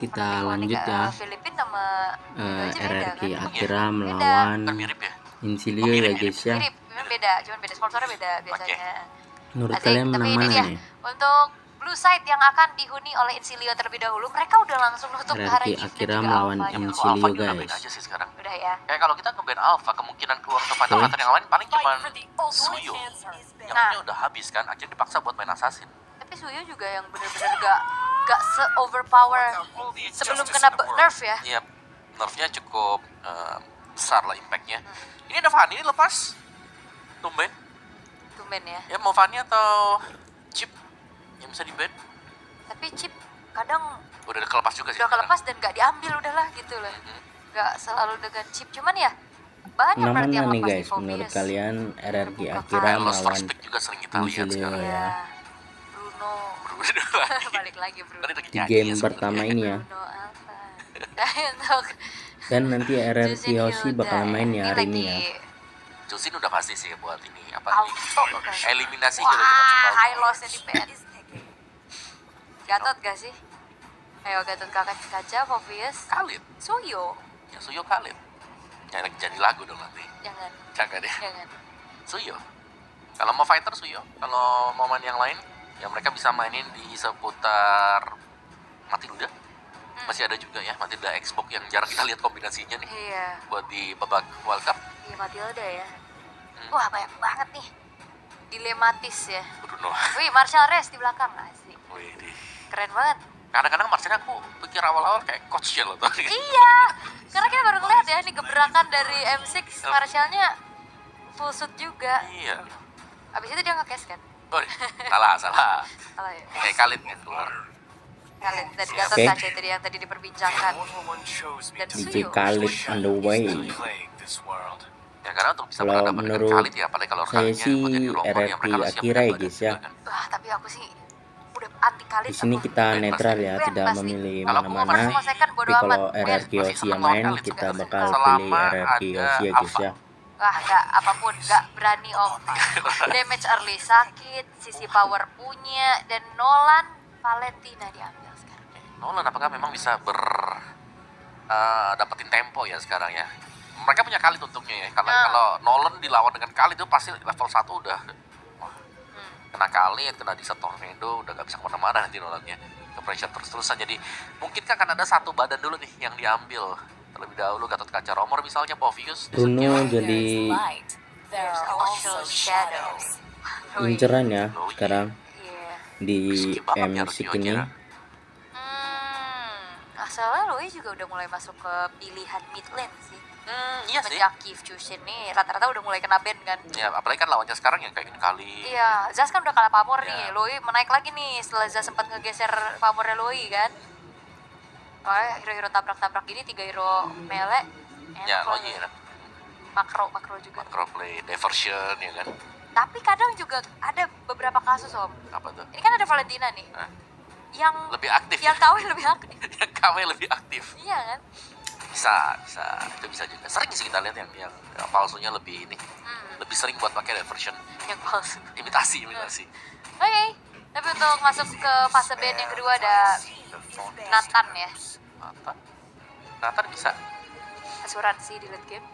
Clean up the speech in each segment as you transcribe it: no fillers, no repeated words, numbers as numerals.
Kita Unik-unik, lanjut ya. Filipina sama Indo aja beda RRQ kan? Akira Beda. melawan Kan mirip ya? Insilio ya guys ya. Mirip, cuman beda, sponsornya beda biasanya. Menurut Asik, kalian tapi menang ini mana dia nih? untuk Blue Side yang akan dihuni oleh Insilio terlebih dahulu. Mereka udah langsung nutup RRQ hari ini Akira juga melawan Alpha-nya. Insilio Alpha udah band guys. aja sih sekarang. Udah ya. Kayak kalau kita ngeband Alpha, kemungkinan keluar ke fighter yang lain paling cuma Suyo. Yang Nah. ini udah habis kan, akhirnya dipaksa buat main assassin. Tapi Suyo juga yang bener-bener gak se-overpower sebelum kena nerf ya. Iya, nerfnya cukup besar lah impactnya. Ini ada Fanny lepas, tumben. Tumben ya. Ya mau Fanny atau Chip yang bisa di band? Tapi Chip kadang Udah kelepas juga sih. udah kelepas dan gak diambil udahlah gitu loh. Gak selalu dengan Chip, cuman ya banyak Menang berarti mana yang nih lepas guys? di Menurut Phobias. kalian RRQ Buka Akira kali. Lost melawan First Pick juga sering kita lihat Insilio sekarang. ya. Bruno. Balik lagi Bruno. Tadi lagi Di nyanyi game ya pertama sebenarnya. ini ya. Bruno Alpha. Dan untuk Dan nanti RRQ Justin Yoshi Hilda. bakal main ya hari ini ya. Jusin udah pasti sih buat ini apa Auto ini? kan. Eliminasi Wah, udah kita coba. high loss-nya di PN. Gatot gak sih? Ayo Gatot kakak kaca, Phobias. Khalid, Suyo. ya Suyo Khalid. Jadi lagu dong nanti. Jangan, Jangan deh. jangan. Suyo. Kalau mau fighter Suyo, kalau mau main yang lain, ya mereka bisa mainin di seputar Matilda. Masih ada juga ya Matilda Xbox yang jarang kita lihat kombinasinya nih Iya, buat di babak World Cup. iya Matilda ya. Wah, banyak banget nih. Dilematis ya. Bruno. Wih, Marshall Reyes di belakang. Asik. Wih, deh. Keren banget. Kadang-kadang Marcel aku pikir awal-awal kayak coachnya loh tadi. Iya, karena kita baru ngeliat ya, ini gebrakan dari M6, Marshallnya full suit juga. Iya. Abis itu dia nge-cash kan? Oh, salah. Salah ya? Kayak Khalid kan keluar. Kalian dari Gatot Oke. kaca tadi yang tadi diperbincangkan. Dan DJ Suyo. Khalid on the way. Ya karena untuk bisa Kalau berhadapan dengan menurut Khalid ya, apalagi kalau saya Khalidnya sih ikut jadi rumor yang RRQ mereka harus siap Akira ya badan guys ya. juga kan. Wah, tapi aku sih udah anti Khalid. Di sini aku. kita netral ya, Ben tidak pasti. memilih Kalau aku mana-mana. masih- Semua second bodo Tapi kalau amat. Ben. RRQ Masih Yoshi seneng yang lawan main, Khalid kita sebenarnya. bakal Selama pilih RRQ ada Yoshi ya guys Alpha. ya. Wah, gak apapun, gak berani om. Damage early sakit, sisi power punya, dan Nolan Valentina diambil sekarang. Nolan apakah memang bisa dapetin tempo ya sekarang ya? Mereka punya Khalid untungnya ya. Kalau Nolan dilawan dengan Khalid itu pasti level 1 udah wah, kena Khalid, kena di tornado, udah gak bisa kemana-mana nanti Nolannya. Ke pressure terus-terusan. Jadi mungkin kan akan ada satu badan dulu nih yang diambil. Terlebih dahulu Gatot Kaca Romor misalnya, Povius. Bruno jadi There's also shadows. inceran ya sekarang Iya. di Risky banget ya M6 Rusio ini. nya. Asalnya Loi juga udah mulai masuk ke pilihan mid lane sih. Iya sih. Sejak Kiev Chushin nih rata-rata udah mulai kena ban kan. Ya apalagi kan lawannya sekarang yang kayak gini kali. Iya, Zaz kan udah kalah pamor nih. Iya. Loi menaik lagi nih setelah Zaz sempat ngegeser pamornya Loi kan. Oh, hero-hero tabrak-tabrak gini 3 hero melee. Ya enak lo banget. iya. Makro juga. Macro play, diversion ya kan. Tapi kadang juga ada beberapa kasus om. Apa tuh? Ini kan ada Valentina nih. Hah? Yang Lebih aktif. yang KW lebih aktif. Yang KW lebih aktif. Iya kan? Bisa itu bisa juga. Sering sih kita lihat yang palsunya lebih ini. Lebih sering buat pakai diversion. Yang palsu. Imitasi. Oke, tapi untuk masuk ke fase band yang kedua ada Nathan ya, Nathan bisa. asuransi di late game.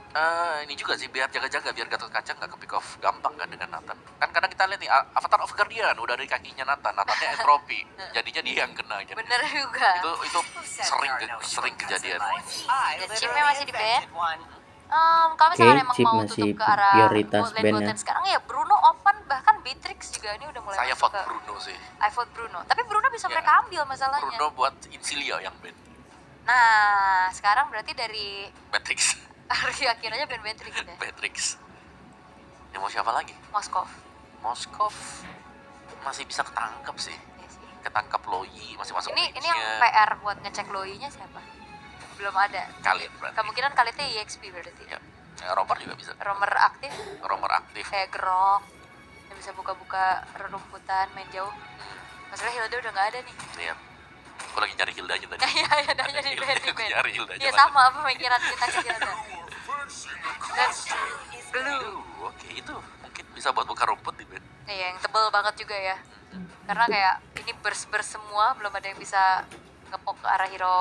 Ini juga sih biar jaga-jaga biar Gatot Kaca nggak ke pick off gampang kan dengan Nathan. Kan kadang kita lihat nih Avatar of Guardian udah dari kakinya Nathannya entropi. Jadinya dia yang kena gitu. Bener juga. Itu sering kejadian. Dan chipnya masih di band. Kalau Oke, misalkan emang chip mau masih tutup ke arah prioritas botlane band ya. sekarang ya Bruno open, bahkan Beatrix juga ini udah mulai Saya masuk vote ke Bruno sih. I vote Bruno. Tapi Bruno bisa Ya. mereka ambil masalahnya. Bruno buat Insilia yang band. Nah, sekarang berarti dari Matrix. akhirnya band Beatrix ya. Matrix. Ini mau siapa lagi? Moskov. Moskov masih bisa ketangkep sih. Ya sih. Ketangkep Loi masih masuk Ini mix-nya. yang PR buat ngecek Loi-nya siapa? Belum ada. Khalid berarti. Kemungkinan Khalidnya EXP berarti. Ya. Romer juga bisa. Romer aktif, Romer aktif. kayak Grok, yang bisa buka-buka rerumputan, main jauh. Masalah Hilda udah nggak ada nih. Iya. Aku lagi nyari Hildanya tadi. Iya, iya, nanya di band, di Aku band. nyari Hildanya. Iya sama pemikiran kita ke Hilda. Dan Blue. Oke, itu mungkin bisa buat buka rumput di band. Iya, yang tebel banget juga ya. Karena kayak ini burst semua, belum ada yang bisa ngepok ke arah hero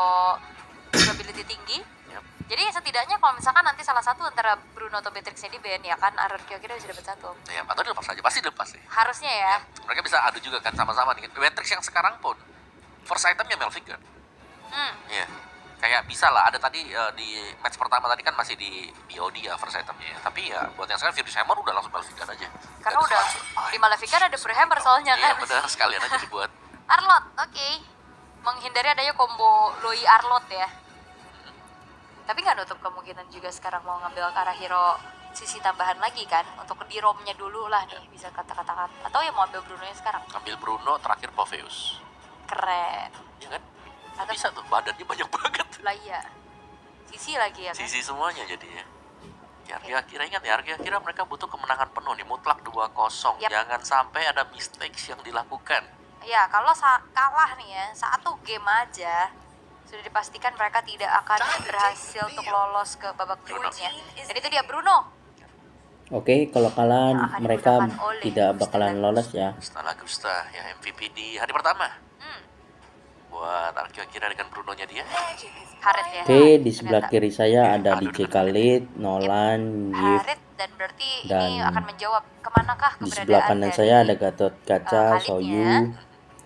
probability tinggi. Yap. Jadi setidaknya kalau misalkan nanti salah satu antara Bruno atau Beatrix di ban ya kan RRQ kira bisa dapat satu. Ya, atau dilepas aja, pasti dilepas sih. Harusnya ya. Mereka bisa adu juga kan sama-sama nih. Matrix yang sekarang pun first itemnya Melvinger. Iya. Kayak bisa lah, ada tadi di match pertama tadi kan masih di BOD ya first itemnya. Tapi ya buat yang sekarang Furious Hammer udah langsung Melvinger aja. Karena udah di Malefica ada Hammer soalnya Iya kan. benar, sekalian aja dibuat. Arlot, oke. Menghindari adanya combo Loi Arlot ya. Tapi nggak nutup kemungkinan juga sekarang mau ngambil ke arah hero sisi tambahan lagi kan. Untuk di romnya dulu lah nih bisa kata-kata. Atau ya mau ambil Bruno nya sekarang. Ambil Bruno, terakhir Poveus. Keren. Iya kan? Atau Bisa tuh, badannya banyak banget. lah iya. Sisi lagi ya kan. Sisi semuanya jadinya. Ya, kira ingat ya, kira mereka butuh kemenangan penuh nih, mutlak 2-0. Yap. Jangan sampai ada mistakes yang dilakukan. Ya kalau kalah nih ya, satu game aja sudah dipastikan mereka tidak akan berhasil untuk lolos ke babak berikutnya. Dan itu dia Bruno. Oke, kalau kalah Akan mereka digunakan oleh tidak bakalan lolos ya. Setelah Gusta ya MVP di hari pertama. Buat Arkeo Akira dengan Brunonya dia. Harit ya. Oke, di sebelah Ternyata. kiri saya ada DJ Khalid, Nolan, Yif. Harit dan berarti Dan ini akan menjawab kemanakah Di keberadaan sebelah kanan dari, saya ada Gatot Kaca, Khalidnya, Soyu,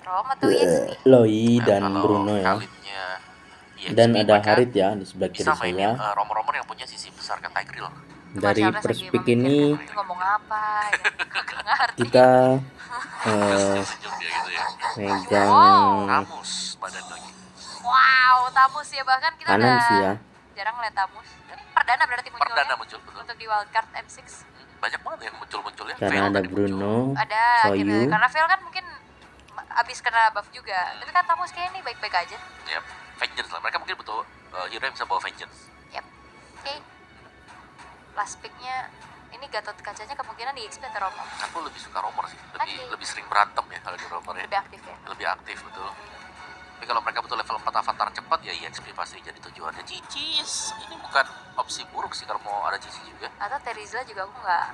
Rom atau EXP. Loi, dan Kalau Bruno ya. Khalidnya EXP, Dan ada mereka Harit ya di sebelah kiri bisa mainin saya. romer-romer yang punya sisi besar kan Tigreal. Dari Martial Reza perspek lagi ini memikirkan ngomong apa ya. Kagak ngerti. kita Senyum dia gitu ya. megang Kamus badan lagi. Wow, Tamus ya, bahkan kita kanan udah sih ya. jarang ngeliat Tamus. Perdana berarti munculnya Perdana muncul betul. untuk di wildcard M6. Banyak banget yang muncul ya. Karena Veil ada tadi Bruno, Ada gitu. Soyu. Karena Veil kan mungkin abis kena buff juga. Tapi kan Tamus kayak ini baik-baik aja. muncul. Yap. Vengeance lah. Mereka mungkin butuh hero yang bisa bawa Vengeance. Yap. Oke. Last picknya ini Gatot Kacanya kemungkinan di XP atau Romo. Aku lebih suka romer sih. Oke. Lebih sering berantem ya kalau di romer ya. Lebih aktif ya. Lebih aktif betul. Tapi kalau mereka betul level 4 avatar cepat ya EXP pasti jadi tujuannya. Cicis, ini bukan opsi buruk sih kalau mau ada Cici juga. Atau Terizla juga aku nggak.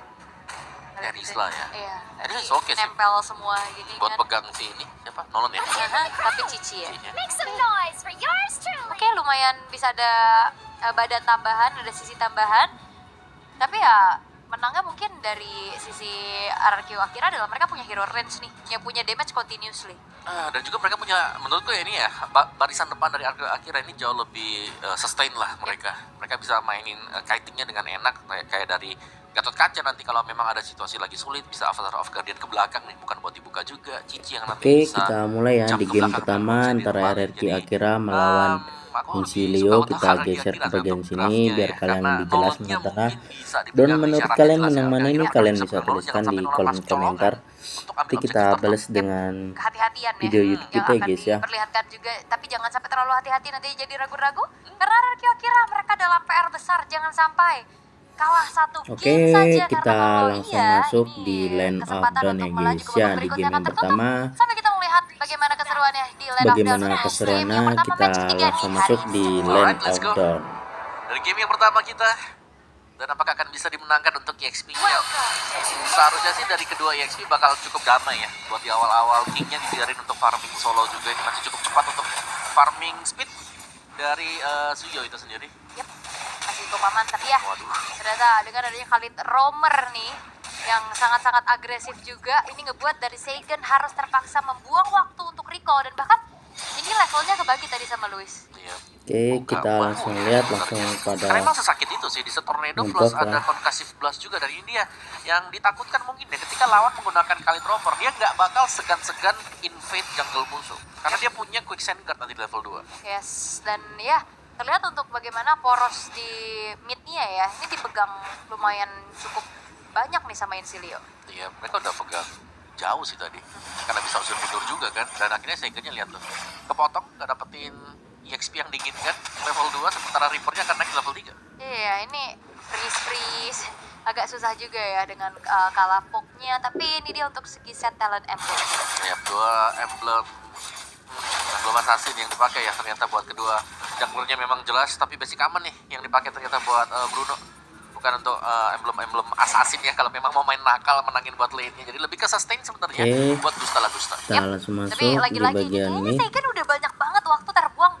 Terizla ya. Iya. Terizla Tadi oke sih. nempel semua gini Buat kan. pegang si ini siapa? Nolan ya. Tapi Cici ya. Cicinya. Make some noise for yours truly. Oke, lumayan bisa ada badan tambahan, ada sisi tambahan. Tapi ya menangnya mungkin dari sisi RRQ Akira adalah mereka punya hero range nih, yang punya damage continuously. Dan juga mereka punya, menurutku ya ini ya, barisan depan dari Akira ini jauh lebih sustain lah mereka. Mereka bisa mainin kitingnya dengan enak, kayak dari Gatot Kaca nanti kalau memang ada situasi lagi sulit, bisa Avatar of Guardian ke belakang nih, bukan buat dibuka juga. Cici yang nanti Oke, bisa kita mulai ya jump di ke game belakang pertama dan bisa antara dilepas. RRQ Jadi, Akira melawan aku lebih Insilio. suka Kita untuk geser ke Akira bagian untuk sini draftnya biar ya, kalian karena lebih jelas Nolannya mengatakan. mungkin bisa Dan dipegang menurut syaratnya kalian jelas ya. menang mana Akira ini akan kalian bisa bisa pegang Nolan, tuliskan jangan di sampai Nolan kolom masuk colongan komentar. untuk Nanti ambil kita objektif balas tertentu. dengan Kehati-hatian ya. video YouTube yang kita ya akan guys ya. diperlihatkan juga, tapi jangan sampai terlalu hati-hati nanti jadi ragu-ragu. Karena RRQ Akira mereka dalam PR besar, jangan sampai kalah satu Oke, game saja. kita karena kalau langsung iya, masuk ini di Land of kesempatan Dawn untuk ya melaju guys ke ya. babak Di berikutnya game akan yang tertutup. pertama, Sampai kita melihat bagaimana keseruannya di Land of Dawn. bagaimana Game yang keseruannya, pertama, kita match ketiga langsung nih masuk hari di ini. Land Alright, let's of go. Dawn. Dari game yang pertama kita, dan apakah akan bisa dimenangkan untuk EXP-nya? Seharusnya sih dari kedua EXP bakal cukup damai ya. Buat di awal-awal King-nya dibiarin untuk farming solo juga. Ini masih cukup cepat untuk farming speed dari Suyo itu sendiri. Yep, masih cukup aman, tapi ya Waduh. ternyata dengan adanya Khalid Romer nih yang sangat-sangat agresif juga, ini ngebuat dari Seigen harus terpaksa membuang waktu untuk recall, dan bahkan ini levelnya kebagi tadi sama Luis. Iya. Oke, kita Wah, langsung iya, lihat benar langsung ya. pada Karena emang sesakit itu sih di Tornado Ngeblok plus ada lah. Concussive Blast juga dari India yang ditakutkan mungkin ya ketika lawan menggunakan Khalid Romer dia nggak bakal segan-segan invade jungle musuh karena dia punya quick sand guard nanti di level 2. Yes, dan ya terlihat untuk bagaimana poros di mid-nya ya, ini dipegang lumayan cukup banyak nih sama Insilio. Iya, mereka udah pegang jauh sih tadi karena bisa usir mundur juga kan, dan akhirnya Seigennya lihat tuh kepotong nggak dapetin EXP yang diinginkan level 2 sementara Reaper-nya akan naik ke level 3. Iya, ini freeze agak susah juga ya dengan kalah poknya, tapi ini dia untuk segi set talent emblem. Ya, 2 emblem assassin yang dipakai ya ternyata buat kedua junglernya memang jelas, tapi basic aman nih yang dipakai ternyata buat Bruno, bukan untuk emblem assassin ya kalau memang mau main nakal menangin buat lane-nya, jadi lebih ke sustain sebenarnya Oke. buat Gusta. kita langsung masuk Tapi di lagi-lagi bagian kayaknya ini. Seigen udah banyak banget waktu terbuang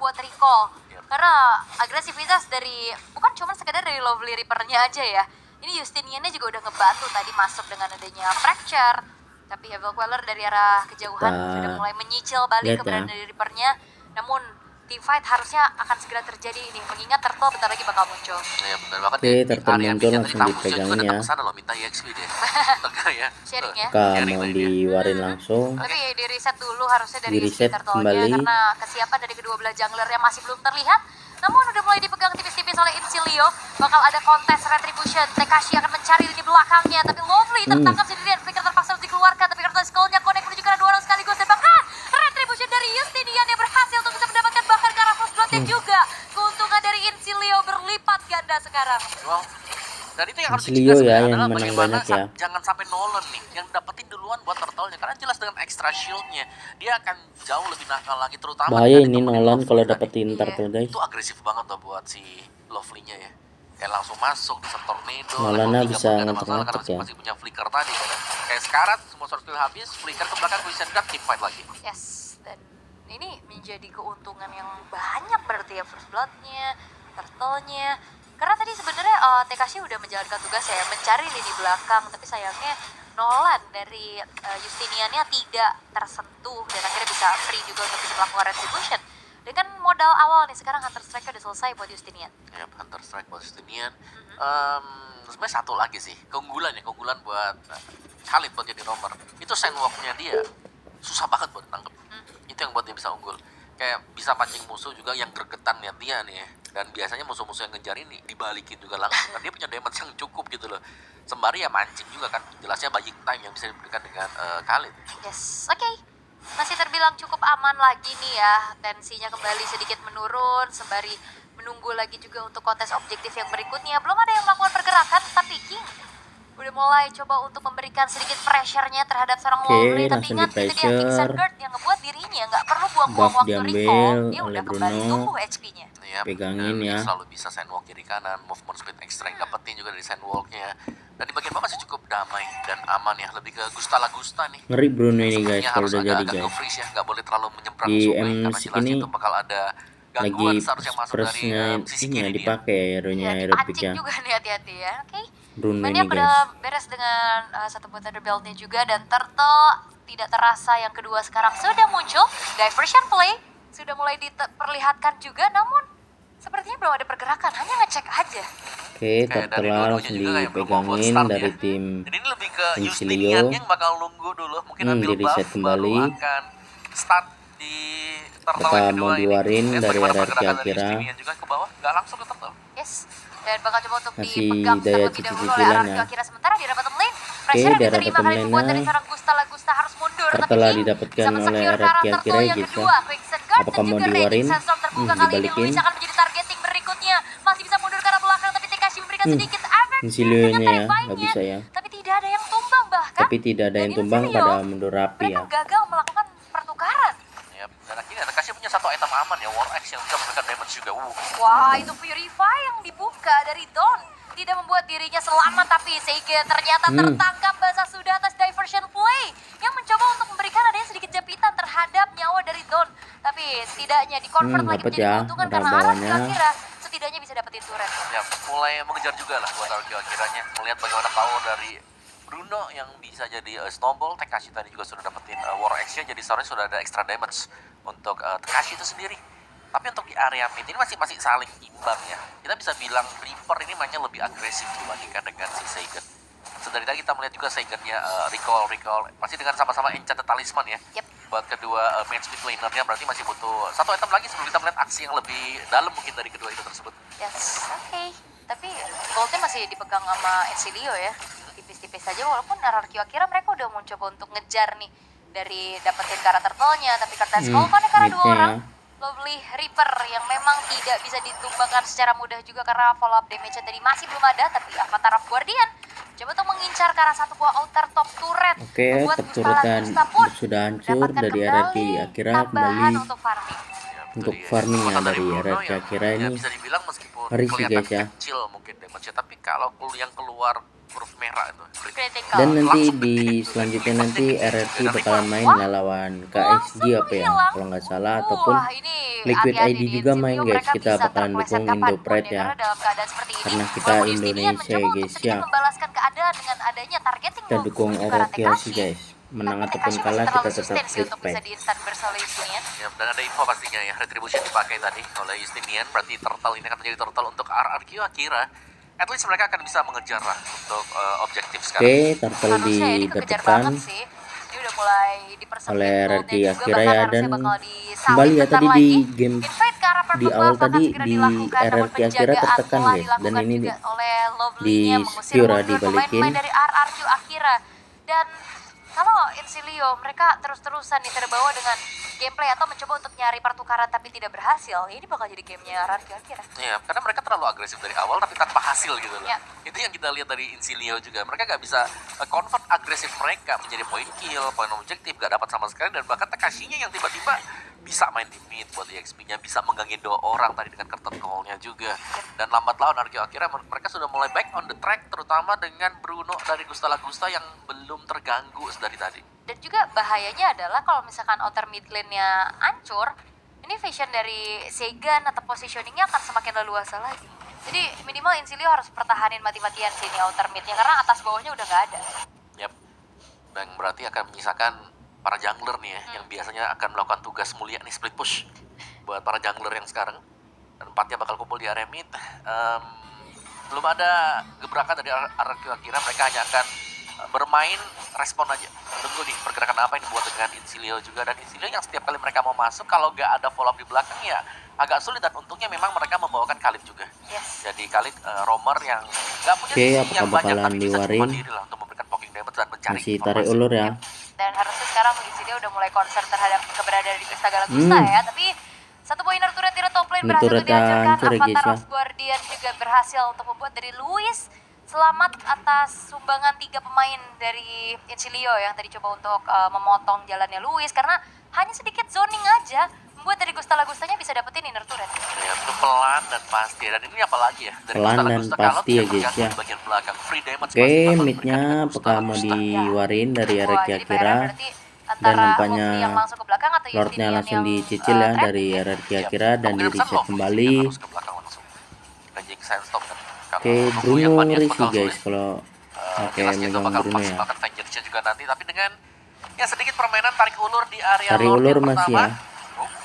recall. Yep. Karena agresivitas dari bukan cuma sekedar dari Lovely Reaper-nya aja ya. Ini Justinian-nya juga udah ngebantu tadi masuk dengan adanya fracture. Tapi Evil Queller dari arah kejauhan sudah mulai menyicil balik lihat keberadaan ya. dari Reaper-nya. Namun team fight harusnya akan segera terjadi ini, mengingat Turtle bentar lagi bakal muncul. Ya benar banget. Oke, di Turtle area muncul mid-nya langsung tadi Tamusya juga dipegangin datang ya. ke sana loh minta EXP dia. Tengah ya. Sharing ya. Mau diwarin langsung. Tapi di reset dulu harusnya dari Di reset Turtle-nya kembali. karena kesiapan dari kedua belah jungler yang masih belum terlihat. Namun udah mulai dipegang tipis-tipis oleh Incilia. Bakal ada kontes retribution. Tekashi akan mencari lini belakangnya, tapi Lovely tertangkap sendirian. Flicker terpaksa harus dikeluarkan, tapi karena skull-nya connect menuju ke arah dua orang sekaligus, dan bahkan retribution dari Justinian yang berhasil untuk bisa mendapatkan bahkan ke arah first blood-nya juga. Keuntungan dari Incilia berlipat ganda sekarang. Wow. Dan itu yang harus Incilia dicegah ya, sebenarnya yang adalah menang bagaimana banyak ya. jangan sampai Nolan nih yang dapetin duluan buat Turtle-nya, karena jelas dengan extra shield-nya dia akan jauh lebih nakal lagi, terutama Bahaya dengan ini ditemenin Nolan Lovely kalau tadi. dapetin Turtle guys. Itu agresif banget tuh buat si Lovely-nya ya, kayak langsung masuk bisa tornado Nolannya level 3 bisa pun gak ada masalah ngacak-ngacak karena ya. masih punya flicker tadi kan. Kayak sekarang semua source skill habis, flicker ke belakang Vision Guard, team fight lagi. Yes, dan ini menjadi keuntungan yang banyak berarti ya, first blood-nya, turtle-nya. Karena tadi sebenarnya Tekashi udah menjalankan tugas ya, mencari lini belakang, tapi sayangnya Nolan dari Justinian-nya tidak tersentuh dan akhirnya bisa free juga untuk bisa melakukan retribution. Dengan modal awal nih, sekarang Hunter Strike udah selesai buat Justinian. Ya, Hunter Strike buat Justinian. Sebenarnya satu lagi sih, keunggulan buat Khalid buat jadi roamer. Itu sandwalk-nya dia susah banget buat nangkep. Itu yang buat dia bisa unggul. Kayak bisa pancing musuh juga yang gregetan lihat dia nih ya. Dan biasanya musuh-musuh yang ngejar ini dibalikin juga langsung, kan dia punya damage yang cukup gitu loh. Sembari ya mancing juga kan, jelasnya buying time yang bisa diberikan dengan Khalid. Yes, oke. Masih terbilang cukup aman lagi nih ya. Tensinya kembali sedikit menurun sembari menunggu lagi juga untuk kontes objektif yang berikutnya. Belum ada yang melakukan pergerakan, tapi King udah mulai coba untuk memberikan sedikit pressure-nya terhadap seorang Oke, Lovely. Tapi langsung ingat itu dia di-pressure. Kingsguard yang ngebuat dirinya nggak perlu buang-buang Buff waktu diambil recall. Dia oleh udah kembali Bruno. tumbuh HP-nya. Ya, Pegangin dan dia ya. selalu bisa sandwalk kiri kanan, movement speed extra yang dapetin juga dari sandwalk-nya. Dan di bagian bawah masih cukup damai dan aman ya, lebih ke Gusta la Gusta nih. Ngeri Bruno ini Sepertinya guys kalau harus udah jadi agak-agak guys. nge-freeze ya, nggak boleh terlalu menyeberang Di sungai karena musik jelas ini itu bakal ada Lagi gangguan seharusnya masuk dari persnya sisi ini ya kiri dia. dipakai hero-nya Ya, hero pick dipancing ya. juga nih, hati-hati ya. Oke. Bruno Maniak ini udah guys. beres dengan satu buat Thunderbelt-nya juga, dan Turtle tidak terasa yang kedua sekarang sudah muncul. Diversion play sudah mulai diperlihatkan juga, namun sepertinya belum ada pergerakan, hanya ngecek aja. Oke, Kayak dari Turtle dua-duanya langsung juga kayak belum mau buat dipegangin start dari ya. tim Jadi ini lebih ke Incilia. Justinian yang bakal nunggu dulu, mungkin ambil di reset buff kembali. baru akan start di Turtle Bakal yang kedua mau ini. diwarin Lihat dari bagaimana area pergerakan dari kira-kira. Justinian juga ke bawah, nggak langsung ke Turtle. Yes, dan bakal coba untuk Masih dipegang daya terlebih dahulu oleh cicil-cicilan arah ya. kira sementara di bottom lane. Pressure yang di arah diterima bottom kali ini buat dari lane-nya. seorang Gusta la Gusta harus mundur, tapi Turtle King didapatkan bisa oleh men-secure area ke arah kira-kira Turtle ya yang guys ya. kedua. Quicksand Guard Apakah dan mau juga diwarin? Raging Sandstorm terbuka kali ini. Dibalikin. Luis akan menjadi targeting berikutnya. Masih bisa mundur ke arah belakang, tapi Tekashi memberikan sedikit efek Incilia-nya dengan ya, tarik nggak baiknya. bisa ya. Tapi tidak ada yang tumbang bahkan. Tapi tidak ada Dan yang tumbang Incilia, pada mundur rapi mereka ya. gagal melakukan pertukaran. Yap. Dan akhirnya Takashi punya satu item aman ya, War Axe yang bisa memberikan damage juga. Wah, itu Purify yang dibuka dari Dawn. Tidak membuat dirinya selamat, tapi Seigen ternyata tertangkap basah sudah atas diversion play yang mencoba untuk memberikan adanya sedikit jepitan terhadap nyawa dari Dawn. Tapi setidaknya di-convert lagi dapet menjadi ya, keuntungan udah karena arah bawahnya. kira-kira setidaknya bisa dapetin turret. Ya, mulai mengejar juga lah buat Arki akhirnya. Melihat bagaimana power dari Bruno yang bisa jadi snowball. Tekashi tadi juga sudah dapetin War Axe-nya, jadi seharusnya sudah ada extra damage untuk Tekashi itu sendiri. Tapi untuk di area mid ini masih saling imbang ya. Kita bisa bilang Reaper ini mainnya lebih agresif dibandingkan dengan si Seigen. Sedari tadi kita melihat juga Seigen-nya recall masih dengan sama-sama Enchanted Talisman ya. Yep. Buat kedua main speed laner-nya berarti masih butuh satu item lagi sebelum kita melihat aksi yang lebih dalam mungkin dari kedua itu tersebut. Yes, oke. Tapi goldnya masih dipegang sama Incilia ya. Tipis-tipis saja, walaupun RRQ akhirnya mereka udah mau coba untuk ngejar nih dari dapetin ke arah turtle-nya, tapi kertas connect karena dua midnya orang. ya. Lovely Reaper yang memang tidak bisa ditumbangkan secara mudah juga karena follow up damage tadi masih belum ada, tapi Avatar of Guardian coba untuk mengincar ke arah satu buah outer top turret. Oke, Membuat top Gusta turret la Gusta pun sudah hancur mendapatkan dari kembali RRQ Akira tambahan kembali untuk farming. untuk Itu dia. farming ya Kekuatan dari Bruno RRQ yang, Akira ya ini. bisa dibilang meskipun Ngeri sih, kelihatan guys, ya. kecil mungkin damage-nya, tapi kalau yang keluar huruf merah itu. Critical. Dan nanti Langsung di gede. selanjutnya nanti RRQ Dan bakalan Reaper. main lah lawan KSG apa ya hilang. kalau nggak salah, ataupun Wah, ini Liquid hati-hati ID di juga Inzilio, main guys. mereka Kita bisa bakalan terpleset dukung kapanpun Indopret ya, karena dalam keadaan seperti ini, karena kita walaupun Justinian Indonesia mencoba ya untuk guys sedikit ya. membalaskan keadaan dengan adanya targeting Kita dukung ke arah Orochimaru sih Tekashi, guys, menang tapi ataupun Tekashi masih kalah kita terlalu tetap sustain sih untuk bisa respect. di instant burst oleh Justinian. Ya, dan ada info pastinya ya, retribution dipakai tadi oleh Justinian, berarti turtle ini akan menjadi turtle untuk RRQ Akira. At least mereka akan bisa mengejar lah untuk objektif sekarang. Oke, turtle Harusnya ini kekejar didapatkan banget sih. Ini udah mulai dipersempit oleh goldnya RRQ juga, Akira bahkan ya. harusnya Dan bakal disalib kembali ya bentar tadi lagi. di game Invade ke arah di purple awal buff akan tadi segera di dilakukan, namun RRQ Akira penjagaan tertekan telah guys, dan dilakukan ini juga oleh di Lovely-nya mengusir secure mundur dibalikin. pemain-pemain dari RRQ Akira. Dan kalau Insilio mereka terus-terusan nih terbawa dengan gameplay atau mencoba untuk nyari pertukaran tapi tidak berhasil, ini bakal jadi gamenya RRQ Akira. Iya, karena mereka terlalu agresif dari awal tapi tanpa hasil gitu loh. Ya. Itu yang kita lihat dari Insilio juga. Mereka nggak bisa convert agresif mereka menjadi point kill, point objektif, nggak dapat sama sekali. Dan bahkan Tekashinya yang tiba-tiba bisa main di mid buat EXP-nya, bisa mengganggu 2 orang tadi dengan curtain call-nya juga. Dan lambat laun RRQ Akira mereka sudah mulai back on the track, terutama dengan Bruno dari Gusta Lagusta yang belum terganggu dari tadi. Dan juga bahayanya adalah kalau misalkan outer mid lane-nya hancur, ini vision dari Seigan atau positioningnya akan semakin leluasa lagi. Jadi minimal Insilio harus pertahanin mati-matian sini outer mid-nya karena atas bawahnya udah nggak ada. Yap. Dan berarti akan menyisakan para jungler nih ya, yang biasanya akan melakukan tugas mulia nih, split push buat para jungler yang sekarang. Dan 4-nya bakal kumpul di area mid. Belum ada gebrakan dari RRQ Akira, mereka hanya akan bermain respon aja. Tunggu nih pergerakan apa yang dibuat dengan Insilio juga. Dan Insilio yang setiap kali mereka mau masuk, kalau nggak ada follow up di belakang ya agak sulit. Dan untungnya memang mereka membawakan Khalid juga. Yes. Jadi Khalid roamer yang nggak punya Oke, sisi apakah yang banyak, bakalan tapi bisa cukup diwarin? mandiri lah untuk memberikan poking damage dan mencari Masih tarik informasi. ulur ya. Dan harusnya sekarang Insilio udah mulai concern terhadap keberadaan di Gusta Galagusta ya. Tapi satu poiner turret di top lane Ini berhasil turret untuk dihancurkan. hancur ya, guys, Avatar ya. of Guardian juga berhasil untuk membuat dari Luis selamat atas sumbangan 3 pemain dari Insilio yang tadi coba untuk memotong jalannya Luis karena hanya sedikit zoning aja membuat dari Gusta Lagustanya bisa dapetin inner turret. Ya, itu pelan dan pasti. Dan ini apalagi ya, dari Pelan Gusta dan Lagusta kalau pasti ya, tidak guys, terganggu ya. di bagian belakang, free damage Oke, pasti bakal midnya diberikan ke Gusta apakah mau Lagusta. diwarin dari Wah, RRQ jadi Akira? PR berarti Dan antara nampaknya Lovely yang langsung ke belakang atau Lordnya Justinian langsung yang dicicil ya trapping dari ya? RRQ Iya, Akira dan di kemungkinan besar reset Lovely kembali. yang harus ke belakang langsung. Ranging Sandstorm kan. Kalau Oke, Nunggu yang Bruno Manias ngeri sih bakal guys sulit. kalau pakai Jelasnya itu megang bakal Bruno ya. maksimalkan vengeance-nya juga nanti, tapi dengan ya sedikit permainan tarik ulur di area Tarik Lord ulur yang masih pertama. ya.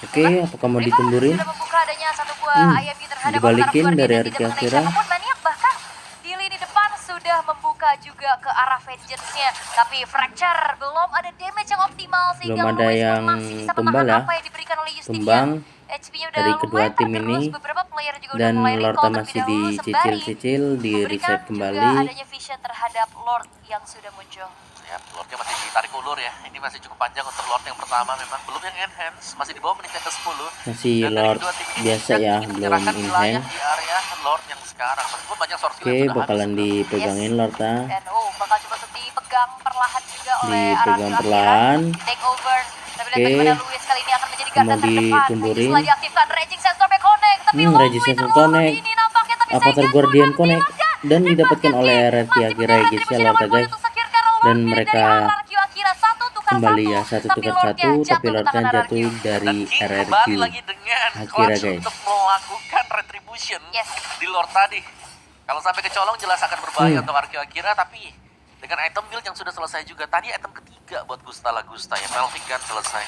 Oke, apakah mau River ditundurin? sudah membuka adanya satu buah IMD terhadap Dibalikin Avatar of dari Guardian yang RRQ tidak mengenai Akira. siapapun. Maniak bahkan di lini depan sudah membuka juga ke arah vengeance-nya, tapi Fracture belum ada damage yang optimal sehingga Belum ada Luis pun yang masih bisa tumbal menahan ya. apa yang diberikan oleh Justinian. Tumbang HP-nya udah dari kedua lumayan tim tergerus, ini. beberapa player juga udah Dan mulai recall Lordnya terlebih masih dahulu sembari dicicil-cicil, di memberikan reset juga kembali. adanya vision terhadap Lord yang sudah muncul. Ya, Lordnya masih ditarik ulur ya. Ini masih cukup panjang untuk Lord yang pertama, memang belum yang enhance, masih di bawah menit yang ke-10. Masih Dan dari Lord kedua tim ini biasa kan ya, ingin belum menyerahkan wilayah enhance. di area Lord yang sekarang. Meskipun banyak source Oke, bakalan dipegangin Lordnya. Dan bakal coba untuk dipegang perlahan juga oleh Dipegang RRQ perlahan. Akira. Take over. Tapi lihat Oke. bagaimana Luis kali ini akan menjadi garda Mau terdepan. ditundurin. Setelah diaktifkan Raging Sandstorm connect, tapi Lovely Raging Sandstorm terlalu connect. dini nampaknya, tapi Avatar Seigan Guardian pun connect menghilangkan. dan didapatkan oleh RRQ Masih Akira ya guys ya, Lordnya guys. Dan mereka kembali ya 1 tukar 1, tapi Lordnya jatuh dari King RRQ kembali lagi dengan Akira clutch guys. untuk melakukan retribution Yes. di Lord tadi. Kalau sampai kecolong jelas akan berbahaya untuk RRQ Akira, tapi dengan item build yang sudah selesai juga. Tadi item ketiga buat Gusta Lagusta ya, Melting Gun selesai.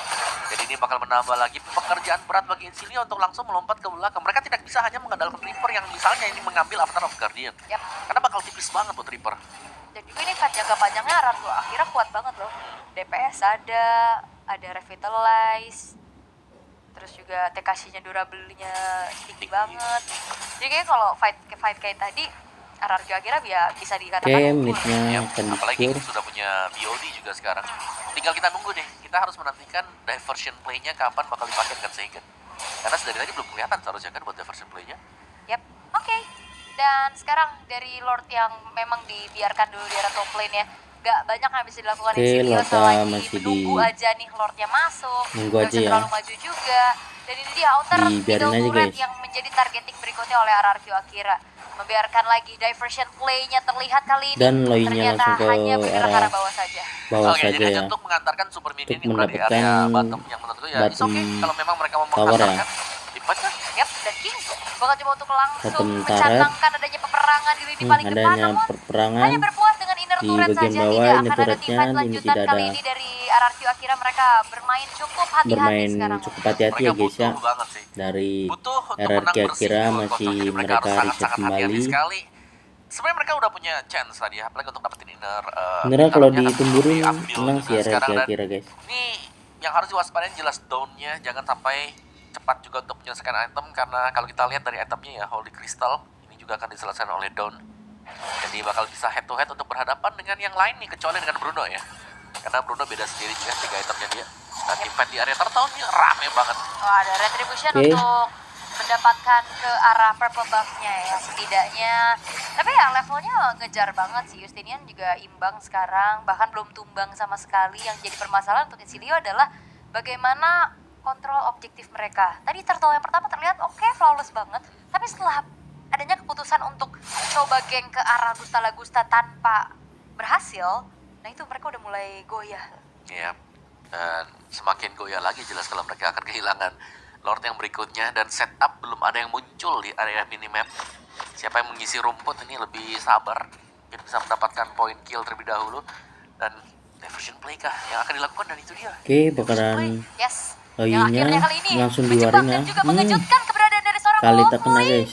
Jadi ini bakal menambah lagi pekerjaan berat bagi Insilio untuk langsung melompat ke belakang. Mereka tidak bisa hanya mengandalkan Reaper yang misalnya ini mengambil Avatar of Guardian. Yap. Karena bakal tipis banget buat Reaper. Dan juga ini fight jangka panjangnya RRQ Akira kuat banget loh. DPS ada Revitalize, terus juga Tekashinya durable-nya tinggi banget. Jadi kayaknya kalau fight kayak tadi RRQ Akira bisa dikatakan Oke, unggul. midnya Ya, akan apalagi di-secure. sudah punya BOD juga sekarang. Tinggal kita nunggu deh. Kita harus menantikan diversion play-nya kapan bakal dipakai dengan Seigan. Karena dari tadi belum kelihatan seharusnya kan buat diversion play-nya. Yap, oke. Dan sekarang dari Lord yang memang dibiarkan dulu di area top lane ya, gak banyak yang bisa dilakukan Oke, Insilio Lordnya selain masih menunggu aja nih Lordnya masuk. Nunggu Gak aja bisa ya. terlalu maju juga. Dan ini dia outer Dibiarin middle aja, turret guys. yang menjadi targeting berikutnya oleh RRQ Akira. membiarkan lagi diversion play-nya terlihat kali ini. Dan Loi-nya Ternyata langsung ke hanya bergerak ke arah arah bawah saja. bawah Oke, saja jadi hanya ya, untuk mengantarkan super minion untuk yang berada di area mendapatkan bottom yang menurutku ya it's okay bottom kalau memang mereka mau tower ya. menghantarkan Impact kan. Yap, dan King bakal coba untuk langsung Bottom turret. mencantangkan adanya peperangan di lini paling depan, Adanya namun peperangan hanya berpuas dengan inner di turret bagian saja. bawah, Tidak inner akan ada turretnya teamfight ini lanjutan tidak kali ada. ini dari RRQ. Akhirnya mereka bermain cukup hati-hati Bermain sekarang. cukup hati-hati Mereka ya guys ya. butuh banget sih. Dari Butuh untuk RRQ menang bersih kira di luar masih kocok. Jadi mereka harus mereka reset sangat-sangat hati-hati kembali. sekali. Sebenarnya mereka udah punya chance tadi ya, apalagi untuk dapetin inner. Sebenarnya kalau dalamnya dan ditumburin diambil menang juga sih RRQ sekarang. Dan kira guys. ini yang harus diwaspadain jelas down-nya, jangan sampai cepat juga untuk menyelesaikan item karena kalau kita lihat dari itemnya ya Holy Crystal ini juga akan diselesaikan oleh down. Jadi bakal bisa head to head untuk berhadapan dengan yang lain nih kecuali dengan Bruno ya. Karena Bruno beda sendiri juga 3 itemnya dia. Nah, teamfight di area turtle ini rame banget. Wah, ada retribution Oke. untuk mendapatkan ke arah purple buff-nya ya setidaknya. Tapi ya levelnya ngejar banget sih. Justinian juga imbang sekarang, bahkan belum tumbang sama sekali. Yang jadi permasalahan untuk Isilio adalah bagaimana kontrol objektif mereka. Tadi turtle yang pertama terlihat oke, flawless banget. Tapi setelah adanya keputusan untuk coba geng ke arah Gusta Lagusta tanpa berhasil, nah itu mereka udah mulai goyah. Ya, dan semakin goyah lagi jelas kalau mereka akan kehilangan Lord yang berikutnya dan setup belum ada yang muncul di area minimap. Siapa yang mengisi rumput ini lebih sabar, mungkin bisa mendapatkan point kill terlebih dahulu dan diversion play kah yang akan dilakukan dan itu dia. Oke, bakaran Yes. Loi-nya Yang akhirnya kali ini langsung menjebak diwarin ya. dan juga mengejutkan keberadaan dari seorang Kali tak Lovely. kena guys.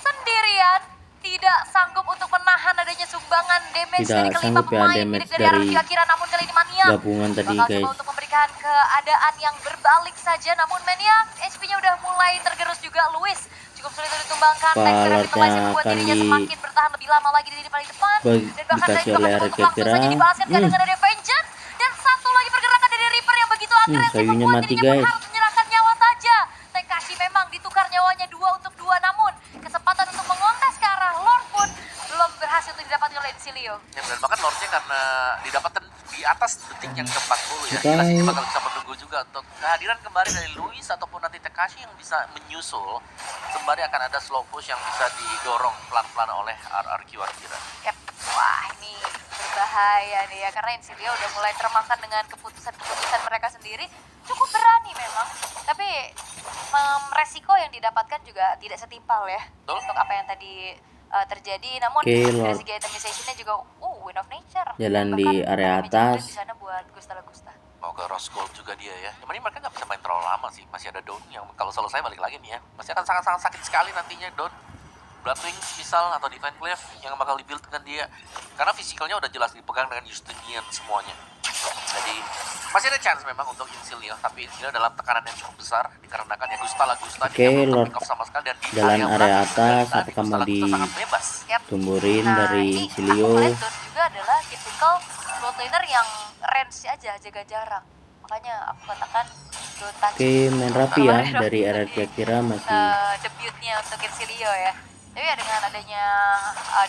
Sendirian tidak sanggup untuk menahan adanya sumbangan damage Tidak dari kelima sanggup ya pemain damage milik dari dari RRQ Akira, namun kali ini Maniak gabungan tadi bakal guys. coba untuk memberikan keadaan yang berbalik saja, namun Maniak HP-nya udah mulai tergerus juga. Luis cukup sulit untuk ditumbangkan. Palarnya membuat akan dirinya semakin bertahan lebih lama lagi di lini paling depan, dan bahkan dikasih dari oleh bakal coba RRQ untuk langsung Akira. saja dibalaskan dengan ada Vengeance, dan satu lagi pergerakan dari Reaper yang begitu agresif Sayunya membuat mati, dirinya pun guys. harus menyerahkan nyawa saja. Tekashi memang ditukar nyawanya 2 untuk 2, namun kesempatan untuk mengontes ke arah Lord pun belum berhasil untuk didapatkan oleh Isilio. Ya, dan bahkan Lordnya karena didapatkan di atas detik yang ke-40 ya. Betul. Jelas ini bakal bisa menunggu juga untuk kehadiran kembali dari Luis ataupun nanti Tekashi yang bisa menyusul. Sembari akan ada slow push yang bisa didorong pelan-pelan oleh RRQ Akira. Yep. Wah, ini berbahaya nih ya, karena Isilio udah mulai termakan dengan keputusan-keputusan mereka sendiri. Cukup berani memang, tapi resiko yang didapatkan juga tidak setimpal ya. Betul. Untuk apa yang tadi terjadi, namun Oke, dari Lord. segi itemization-nya juga Win of Nature. Jalan Bahkan di area damage juga atas. di sana buat Gusta Lagusta. Mau ke Rose Gold juga dia ya. Yang penting mereka nggak bisa main terlalu lama sih. Masih ada Dawn yang kalau selesai balik lagi nih ya. Masih akan sangat-sangat sakit sekali nantinya Dawn. Bloodwings misal atau Divine Clef yang bakal dibuild dengan dia. Karena fisikalnya udah jelas dipegang dengan Justinian semuanya. Jadi masih ada chance memang untuk Isilio, tapi Isilio dalam tekanan yang cukup besar dikarenakan ya Gusta Lagusta Oke, dia belum Lord. pick off sama sekali dan di Jalan area belakang atas, tadi apakah Gusta mau Lagusta sangat bebas. Yep. Tumburin Nah, dari ini Isilio. aku melihat Don juga adalah tipikal bot laner yang range aja, jaga jarak. Makanya aku katakan don't touch. Oke, main rapi ya Kemarin dari waktu RRQ di, Akira masih debutnya untuk Isilio ya. Tapi ya dengan adanya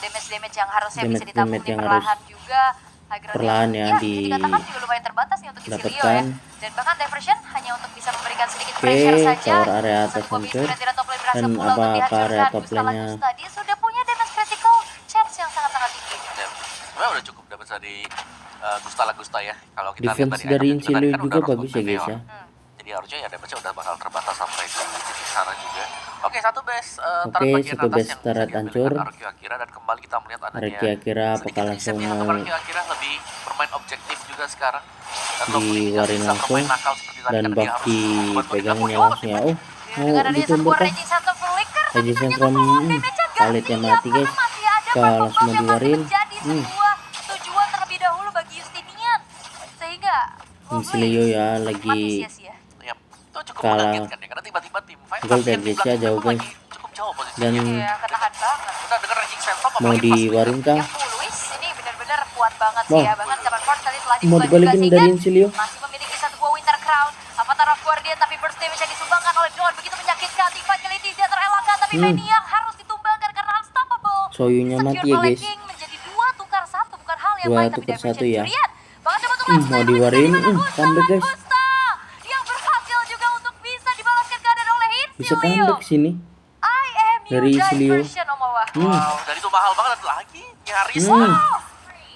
damage-damage yang harusnya bisa Damage-damage ditampung di yang perlahan juga, Hygron perlahan yang, ya bisa dikatakan juga lumayan terbatas nih untuk Isilio ya. dapatkan. Dan bahkan diversion hanya untuk bisa memberikan sedikit Oke, pressure saja. tower area atas Sebuah hancur. Bisuran top lane berhasil Dan pula untuk apakah area dihancurkan. top Gusta lane-nya Lagusta, dia sudah punya damage critical chance yang sangat-sangat tinggi. Ya, sebenarnya udah cukup dapat dari Gusta Lagusta ya. Kalau kita lihat defense tadi dari itemnya Isilio tadi kan juga udah bagus ya Rose guys Gold ya. Meteor. Jadi harusnya ya damage-nya udah bakal terbatas sampai di titik sana juga. Oke, satu base Oke, turret bagian satu atas base yang bisa turret diambil hancur. dengan RRQ Akira dan kembali kita melihat adanya RRQ Akira apakah sedikit langsung reset ya mau untuk RRQ Akira lebih bermain objektif juga sekarang. Dan Lovely tidak diwarin bisa langsung bermain nakal seperti tadi dan karena buff dia harus buat dipegangnya jauh langsung ya. lebih Oh, Ya, mau dengan adanya ditumbuk sebuah kah? raging satu flicker, tapi Raging ternyata Sentrum, follow damage-nya gak Khalid-nya siap mati, guys. karena masih ada Kalau purple langsung buff yang masih diwarin, menjadi sebuah tujuan terlebih dahulu bagi Justinian. Sehingga Isilio ya mati lagi sia-sia. Ya, itu cukup kalah. mengagetkan ya karena tiba-tiba tim fight Gol tapi yang dari di Jessia belakang jauh, memang guys. lagi cukup jauh posisinya. Dan Iya, ketahan banget. Udah denger Raging Sentop mau apalagi pas diwarin kah? Yang Luis ini benar-benar kuat banget sih Wah. ya. Bahkan Cavern Force tadi telah Mau dibuka juga dibalikin sehingga dari Isilio. masih memiliki satu buah Winter Crown. Avatar of Guardian tapi burst damage yang disumbangkan oleh Dawn begitu menyakitkan. Teamfight kali ini tidak terelakkan tapi Maniac harus ditumbangkan karena unstoppable. Soyunya Secure mati ya, oleh guys. King menjadi 2 tukar 1 bukan hal yang 2 baik tapi tukar diversion 1 ya. curian. Bahkan coba untuk Mau diwarin, comeback guys. Gusta yang berhasil juga untuk bisa dibalaskan keadaan oleh Bisa Isilio. comeback sini I am dari your Isilio. diversion Omawa. Wow, dan itu mahal banget lagi, nyaris.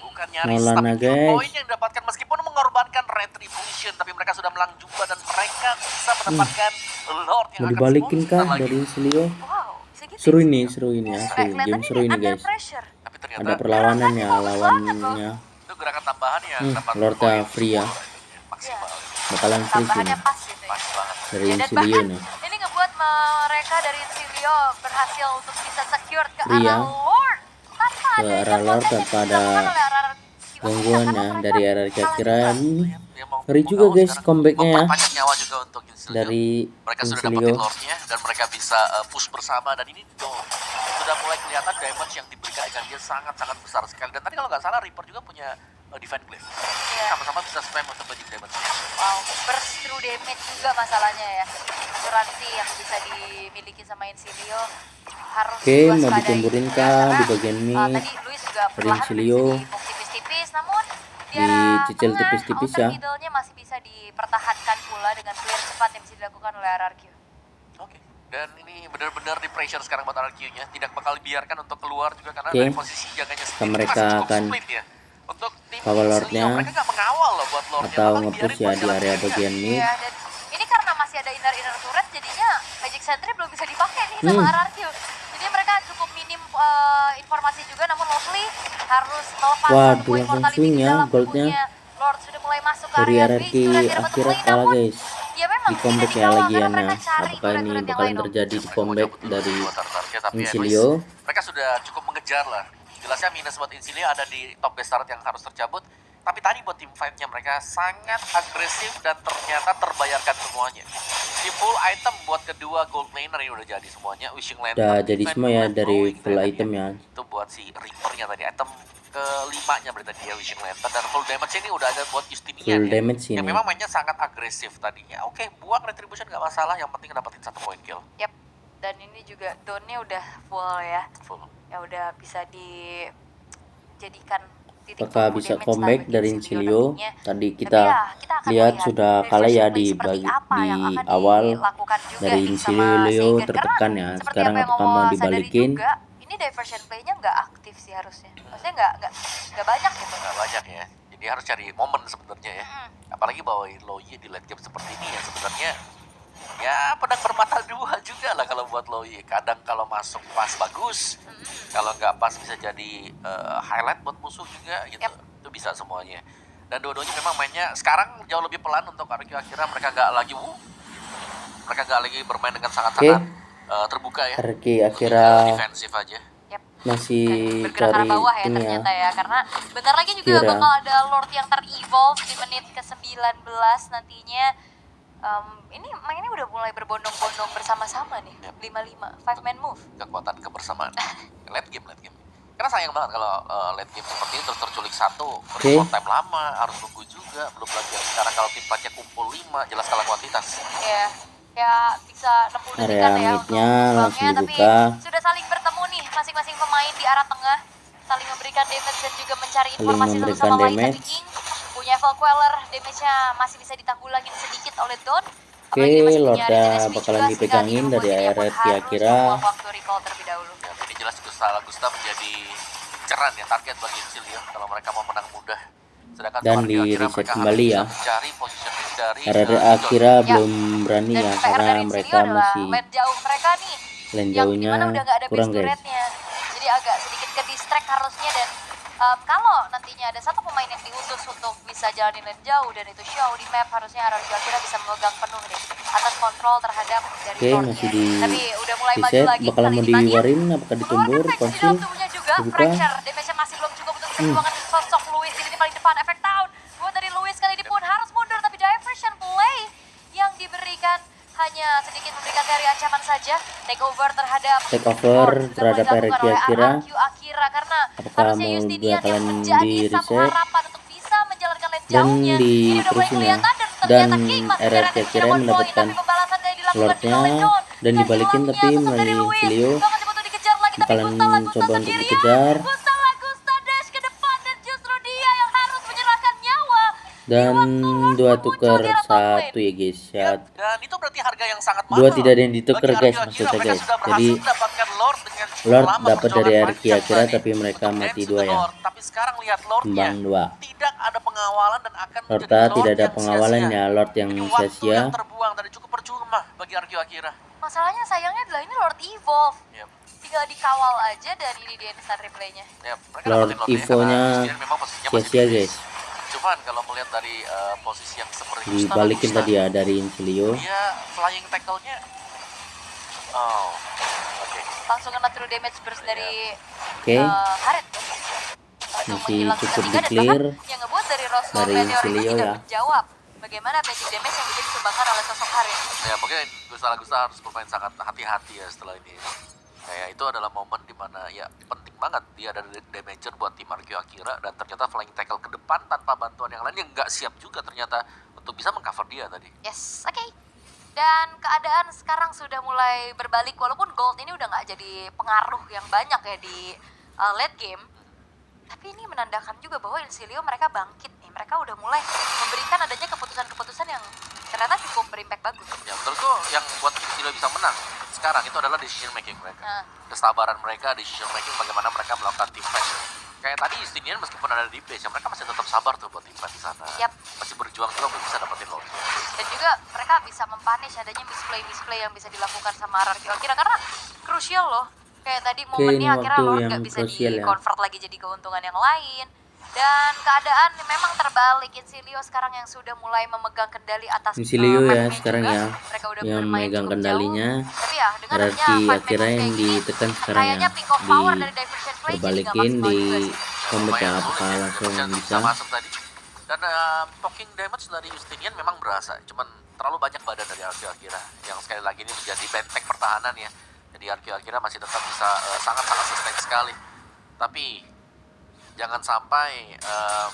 Bukan nyaris, Maulana, tapi kill guys. point yang didapatkan meskipun mengorbankan Retribution, tapi mereka sudah menang juga dan mereka bisa mendapatkan Lord yang Mau akan dibalikin sebentar kah lagi. dari Insilio? Wow, bisa gitu. Seru ya? ini, seru ini Kayak asli. Game kelihatannya seru ini under guys. pressure. Tapi ternyata Ada perlawanannya, Gerakannya bagus banget, lawannya itu gerakan tambahan yang dapat Lordnya poin free ya. 10 maksimal. Bakalan free sini tambahannya pas gitu ya. Pas banget. dari Ya, dan Insilio bahkan nih. ini ngebuat mereka dari Insilio berhasil untuk bisa secure ke Free ya. arah Lord tanpa Ke ada arah Lord potensi tanpa yang ada dilakukan oleh arah gangguannya dari RRQ Akira ini. Dia mau Ngeri juga mau guys sekarang comebacknya ya memperpanjang nyawa juga untuk Insilio. dari Mereka sudah Insilio. dapetin Lordnya dan mereka bisa push bersama dan ini sudah mulai kelihatan damage yang diberikan dengan dia sangat-sangat besar sekali. Dan tadi kalau nggak salah Reaper juga punya Divine Glaive. Sama-sama bisa spam untuk bagi damage. Wow, burst through damage juga masalahnya ya. Asuransi yang bisa dimiliki sama Insilio harus Oke, mau diwaspadai ditemburin juga, kah karena, di bagian mid? tadi Luis juga Dari perlahan udah Insilio. bisa dipuk tipis-tipis, namun di arah Dicicil tengah, tipis-tipis outer ya. middle-nya masih bisa dipertahankan pula dengan clear cepat yang bisa dilakukan oleh RRQ. Oke. Dan ini benar-benar di pressure sekarang buat RQ-nya. Tidak bakal dibiarkan untuk keluar juga karena Oke. dari posisi jaganya sendiri Mereka masih cukup akan sulit ya. Untuk tim power Insilio, Lord-nya mereka nggak mengawal loh buat Lord-nya. atau Bakal nge-push dibiarin ya buat di jalan area sendirian. bagian mid. Iya, dan ini karena masih ada inner turret, jadinya Magic Sentry belum bisa dipakai nih sama RRQ. Jadi mereka cukup minim informasi juga, namun Lovely harus melepaskan Waduh, poin langsung mortality swing di ya dalam goldnya. tubuhnya. Lord sudah mulai masuk ke Dari area RRQ base, sudah tidak dapat Akira play, kalah namun guys. ya memang Di tidak comeback ya dikawal lagi karena ya. mereka Nah, cari apakah ini turret-turret yang bakalan lain. Om. terjadi di Mereka comeback mau jawab dulu dari buat targetnya, tapi Insilio? mereka sudah cukup mengejar lah. Jelasnya minus buat Insilio ada di top base turret yang harus tercabut. Tapi tadi buat team fight-nya mereka sangat agresif dan ternyata terbayarkan semuanya. Di full item buat kedua gold laner ini udah jadi semuanya. Wishing Lantern, Udah jadi Divine semua ya Glaive, dari Glowing full Dragon item ya. Itu buat si Reaper-nya tadi, item kelimanya berarti dia Wishing Lantern. Dan full damage ini udah ada buat Justinian Full ya. damage Yang ini. memang mainnya sangat agresif tadi. Ya oke, buang Retribution gak masalah, yang penting dapetin 1 point kill. Yap, dan ini juga down-nya udah full ya. Full. Ya udah bisa dijadikan titik Apakah temu bisa damage comeback lah bagi dari Insilio Insilio? nantinya. Tadi Tapi kita ya, kita akan lihat melihat sudah dari kalah ya version di play seperti apa di yang akan awal dilakukan juga dari nih sama Insilio Seigen. tertekan Karena ya. seperti Sekarang apa yang apakah mau ngomong sadari dibalikin? juga, ini diversion play-nya nggak aktif sih harusnya. Maksudnya nggak banyak gitu. Nggak banyak ya. Jadi harus cari momen sebenarnya ya. Apalagi bawain Loi di late game seperti ini ya sebenarnya. Ya pedang bermata dua juga lah kalau buat Loi. Kadang kalau masuk pas bagus, kalau nggak pas bisa jadi highlight buat musuh juga gitu. Itu bisa semuanya. Dan dua-duanya memang mainnya sekarang jauh lebih pelan untuk RQ Akira. Mereka nggak lagi mereka nggak lagi bermain dengan sangat-sangat terbuka ya. RRQ Lebih Akira ke defensif aja. Yap. masih Bergerak ke cari arah bawah ya ini ya. ternyata ya, karena bentar lagi juga Kira. bakal ada Lord yang ter-evolve di menit ke-19 nantinya. Ini mainnya udah mulai berbondong-bondong bersama-sama nih. Yap. 5-5, 5-man move. Kekuatan kebersamaan. Late game. Karena sayang banget kalau late game seperti ini terus terculik satu, respon time lama, harus nunggu juga. Belum lagi yang sekarang kalau tim fightnya kumpul 5, jelas kalah kuantitas. Ya, ya bisa 60 Area detikan ya untuk mid-nya langsung tumbangnya, tapi dibuka. sudah saling bertemu nih masing-masing pemain di arah tengah, saling memberikan damage dan juga mencari Saling informasi satu memberikan sama lain. Tapi damage. King punya Eval Queller, damage-nya masih bisa ditanggulangin sedikit oleh Don. Oke, Apalagi dia masih punya Lordnya Regen SP bakalan juga, sehingga dipegangin di dari Lumut ini pun RRQ harus Akira. membuang waktu recall terlebih dahulu. Ya, ini jelas Gusta menjadi inceran ya, target bagi Insilio kalau mereka mau menang mudah. Sedangkan Dan untuk di RQ Akira reset mereka kembali harus ya. bisa mencari positioning dari RRQ Don. Akira Ya. belum berani Dan ya PR karena dari mereka Insilio adalah masih lane jauh mereka nih, lane yang jauhnya dimana udah nggak ada kurang base guys. turretnya, jadi agak sedikit ke distract harusnya. Dan kalau nantinya ada satu pemain yang diutus untuk bisa jalanin lane jauh dan itu show di map, harusnya RRQ Akira bisa memegang penuh nih atas kontrol terhadap dari Oke, Lordnya. masih di Tapi udah mulai maju reset, lagi bakalan kali mau ini Mania. diwarin apakah ditumbur Mengeluarkan fracture di konsul dalam tubuhnya juga, dibuka. fracture damage-nya masih belum cukup untuk bisa dibuangkan sosok Luis di lini paling depan. Efek down buat dari Luis kali ini pun harus mundur, tapi diversion play yang diberikan hanya sedikit memberikan dari ancaman saja. Takeover terhadap Lord sudah mulai dilakukan oleh RRQ Akira, karena Apakah harusnya mau Justinian yang bakalan menjadi di satu reset harapan untuk bisa menjalankan lane dan jauhnya. Ini udah mulai diterusin ya. kelihatan dan Dan ternyata King masih RRQ menyeret Akira point, mendapatkan tapi pembalasan dari dilakukan Lordnya juga oleh Don. dan dibalikin healnya tapi sosok dari melalui Luis Insilio bakal coba untuk dikejar lagi, tapi bakalan Gusta coba untuk sendirian. dikejar. Gusta dash ke depan dan justru dia yang harus menyerahkan nyawa. Dan 2 tukar 1 ya guys ya. Dan itu berarti harga yang sangat mahal. 2 tidak ada yang ditukar Bagi guys Arkeo maksudnya Akira, mereka guys. sudah Jadi berhasil mendapatkan Lord dengan Lord lama dapat dari perjuangan Arkeo panjang Akira tadi tapi mereka untuk mati dancing 2 the ya. Lord. Tapi sekarang lihat Lordnya, Kembang 2. tidak ada pengawalan dan akan menjadi Lorta Lord tidak ada yang pengawalan sia-sia. ya, Lord yang Ini waktu sia-sia. yang terbuang dan cukup percuma bagi Arkeo Akira. Masalahnya sayangnya adalah ini Lord Evolve. Yep. Tinggal dikawal aja dan ini di instant replaynya. Yep. Mereka Lord dapetin Lordnya Evo-nya karena Justinian memang posisinya masih sia-sia tipis. guys. Cuman kalau melihat dari posisi yang seperti Gustavo Dibalikin Gusta, tadi ya dari Incilio. dia flying tackle-nya oke. Langsung kena true damage burst dari Oke. Haret kan? Langsung Masih menghilang cukup ketiga dan di-clear bahkan yang ngebuat dari Roscoe dari Meteor ini Incilio tidak ya. menjawab bagaimana basic damage yang bisa disumbangkan oleh sosok Haret. Ya mungkin Gusta harus bermain sangat hati-hati ya setelah ini. Kayak itu adalah momen dimana ya penting banget dia ada damager buat tim Arkeo Akira dan ternyata flying tackle ke depan tanpa bantuan yang lain yang nggak siap juga ternyata untuk bisa mengcover dia tadi. Yes, oke. Dan keadaan sekarang sudah mulai berbalik walaupun gold ini udah nggak jadi pengaruh yang banyak ya di late game. Tapi ini menandakan juga bahwa Incilio mereka bangkit nih. Mereka udah mulai memberikan adanya keputusan-keputusan yang ternyata cukup berimpact bagus. Ya menurutku yang buat Incilio bisa menang sekarang itu adalah decision making mereka. Nah. Kesabaran mereka, decision making bagaimana mereka melakukan team fight. Kayak tadi Justinian meskipun ada di base, ya mereka masih tetap sabar tuh buat tim fight di sana. Yap. Masih berjuang juga untuk bisa dapetin Lord. Dan juga mereka bisa mempunish adanya misplay yang bisa dilakukan sama Arkeo Akira karena krusial loh. Kayak tadi Oke, momennya ini akhirnya waktu Lord yang nggak bisa krusial ya. di-convert lagi jadi keuntungan yang lain. Dan keadaan memang terbalik. Incilio sekarang yang sudah mulai memegang kendali atas Incilio ya fight-nya sekarang juga. ya Mereka udah yang bermain megang cukup kendalinya. jauh. Tapi ya dengan Arkeo adanya fight Akira match yang kayak gini, ditekan sekarang ya. kayaknya pick of power dari diversion play jadi nggak Berbalikin maksimal di juga sih. comeback ya, Lumayan apakah sulit ya, langsung Diversion bisa. masuk tadi. Dan poking damage dari Justinian memang berasa, cuman terlalu banyak badan dari Arkeo Akira yang sekali lagi ini menjadi benteng pertahanan ya. Jadi Arkeo Akira masih tetap bisa sangat-sangat sustain sekali. Tapi jangan sampai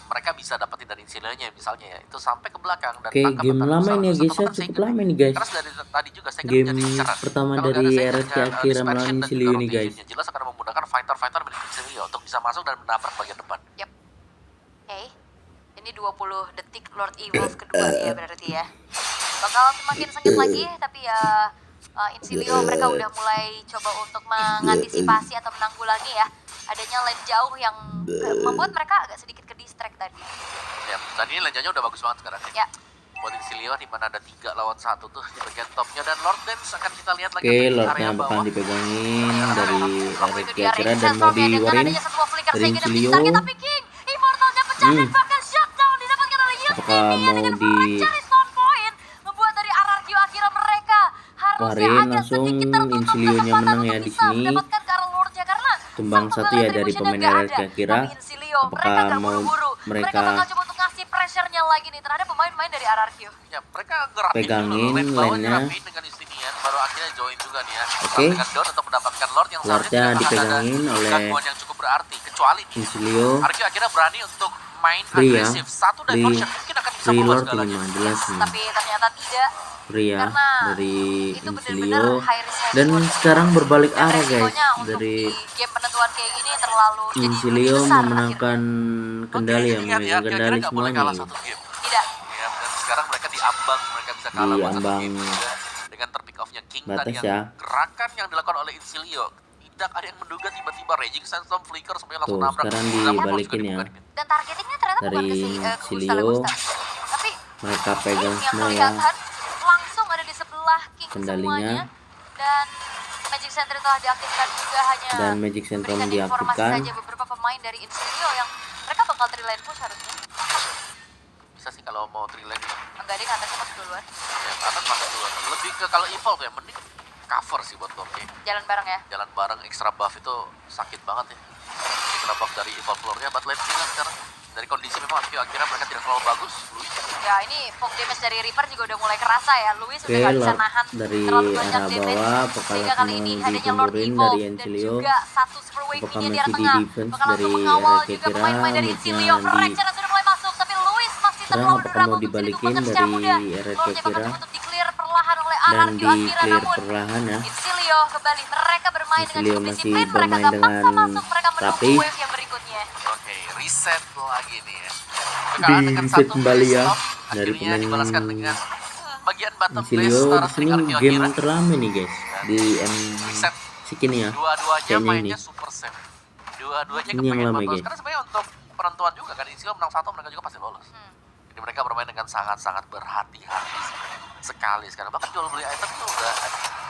mereka bisa dapetin dari Incilio-nya misalnya ya, itu sampai ke belakang dan Oke, tangkap game bentar lama besar. ini ya Satu guys ya, kan cukup Seiken lama nih. ini guys. Karena dari tadi juga Seiken Game menjadi incaran. pertama Kalau nggak dari ada Seiken Arkeo dengan, Akira dispensation melawan dan Incilio juga nih guys. rotation-nya, jelas akan memudahkan fighter-fighter milik Incilio untuk bisa masuk dan menabrak bagian depan. Yap. Oke. Ini 20 detik Lord Evolve kedua ya berarti ya. Bakal semakin sengit lagi tapi ya Incilio mereka udah mulai coba untuk mengantisipasi atau menanggulangi ya adanya lane jauh yang membuat mereka agak sedikit ke distract tadi. Ya, dan ini lenjanya udah bagus banget sekarang Ya. Buat Incilio di mana ada 3 lawan 1 tuh di bagian topnya dan Lord Dance akan kita lihat lagi Oke, di Lordnya area bakal bawah. dipegangin dari Waktu itu Arkeo dia Akira Ready dan mau Sandstorm ya dengan di-waring adanya sebuah flicker dari Seiken yang Incilio. ditarget tapi King Immortalnya pecah dan bahkan shutdown didapatkan oleh Apakah Justinian mau dengan di mencari stone point membuat dari Arkeo Akira mereka harusnya warin agak langsung sedikit tertutup Incilio-nya kesempatan menang untuk ya di bisa sini. mendapatkan ke arah Lordnya karena Tumbang satu satu kali ya dari attribution pemain yang nggak Arkeo ada. Akira. Tapi Incilio mereka Apakah nggak mau buru-buru. Mereka mereka bakal coba untuk ngasih pressure-nya lagi nih terhadap pemain-pemain dari Arkeo. Ya, mereka gerapin pegangin dulu. Lane bawah lane-nya. dirapin dengan Justinian, baru akhirnya join juga nih ya. Oke. Dengan Don untuk mendapatkan Lord yang Lordnya seharusnya tidak akan dipegangin ada oleh gangguan yang cukup berarti. Kecuali nih, Incilio. Arkeo akhirnya berani untuk main Free ya. agresif. Satu Free- diversion mungkin akan bisa Free merubah Lord ini segalanya. mah jelas nih. Tapi ternyata tidak Free ya karena dari itu benar-benar Incilio. high risk high Dan reward. sekarang berbalik Dan arah guys. resikonya untuk Dari di game penentuan kayak gini terlalu jadi lebih Incilio besar memenangkan kendali ya, Oke, ingat memegang Arkeo kendali Akira nggak boleh semuanya. kalah satu game. akhirnya. Tidak. Ya, dan sekarang mereka diambang, mereka bisa kalah buat satu Diambang game juga. Dengan terpick off-nya King batas tadi yang ya. gerakan yang dilakukan oleh Incilio. Tidak ada yang menduga tiba-tiba Raging Sandstorm Flicker semuanya langsung Tuh, nabrak. sekarang Zaman dibalikin juga ya. dibuka di mid. Dan targetingnya ternyata bukan Dari ke si ke Incilio. Gusta. Tapi Mereka pegang yang semua ya kelihatan langsung ada di sebelah King kendalinya. semuanya. Dan Magic Center telah diaktifkan juga hanya Dan Magic Center memberikan informasi diaktifkan. saja beberapa pemain dari Incilio yang mereka bakal tri-lane push harusnya. Bisa sih kalau mau trilane Enggak deh, atasnya masuk duluan. ya, atas masuk duluan. Lebih ke kalau evolve ya, mending cover sih buat Lordnya. Jalan bareng ya. Jalan bareng extra buff itu sakit banget ya. Extra buff dari evolve floor-nya, but let's see lah sekarang. Dari kondisi memang Arkeo Akira mereka tidak terlalu bagus. Luis Ya ini poke damage dari Reaper juga udah mulai kerasa ya. Luis Oke, udah gak bisa Lord nahan dari terlalu banyak arah damage. bawah, apakah Sehingga kali ini mau adanya Lord ditemburin Evolve dari dan Incilio? juga satu super Apakah wave-nya di arah masih di tengah. defense Bakal langsung dari mengawal Arkeo juga Akira? pemain-pemain dari Midnya Incilio. di Fracture sudah mulai masuk tapi Luis masih Sekarang terlalu apakah drama mau untuk bisa dibalikin dikumpulkan secara dari mudah. Arkeo Lordnya bakal Akira? coba untuk di-clear perlahan oleh Dan Arkeo di Akira clear namun perlahan ya. Incilio kembali mereka bermain dengan Incilio cukup masih disiplin. Mereka bermain gak paksa dengan masuk, mereka menunggu rapi. wave yang berikutnya. Oke, reset lagi nih ya. PKA dengan di set satu kembali ya stop, dari akhirnya pemain dibalaskan dengan bagian bottom base Insilio. Di Star sini Trigger game Kyokira. terlama nih guys di Reset. Sikini ya. Dua-duanya Kayaknya ini. mainnya super safe. Dua-duanya Ini yang kepengen lama, lolos. guys. Karena sebenarnya untuk penentuan juga kan, Insilio menang satu mereka juga pasti lolos. Jadi mereka bermain dengan sangat-sangat berhati-hati sekali sekarang. Bahkan jual beli item itu udah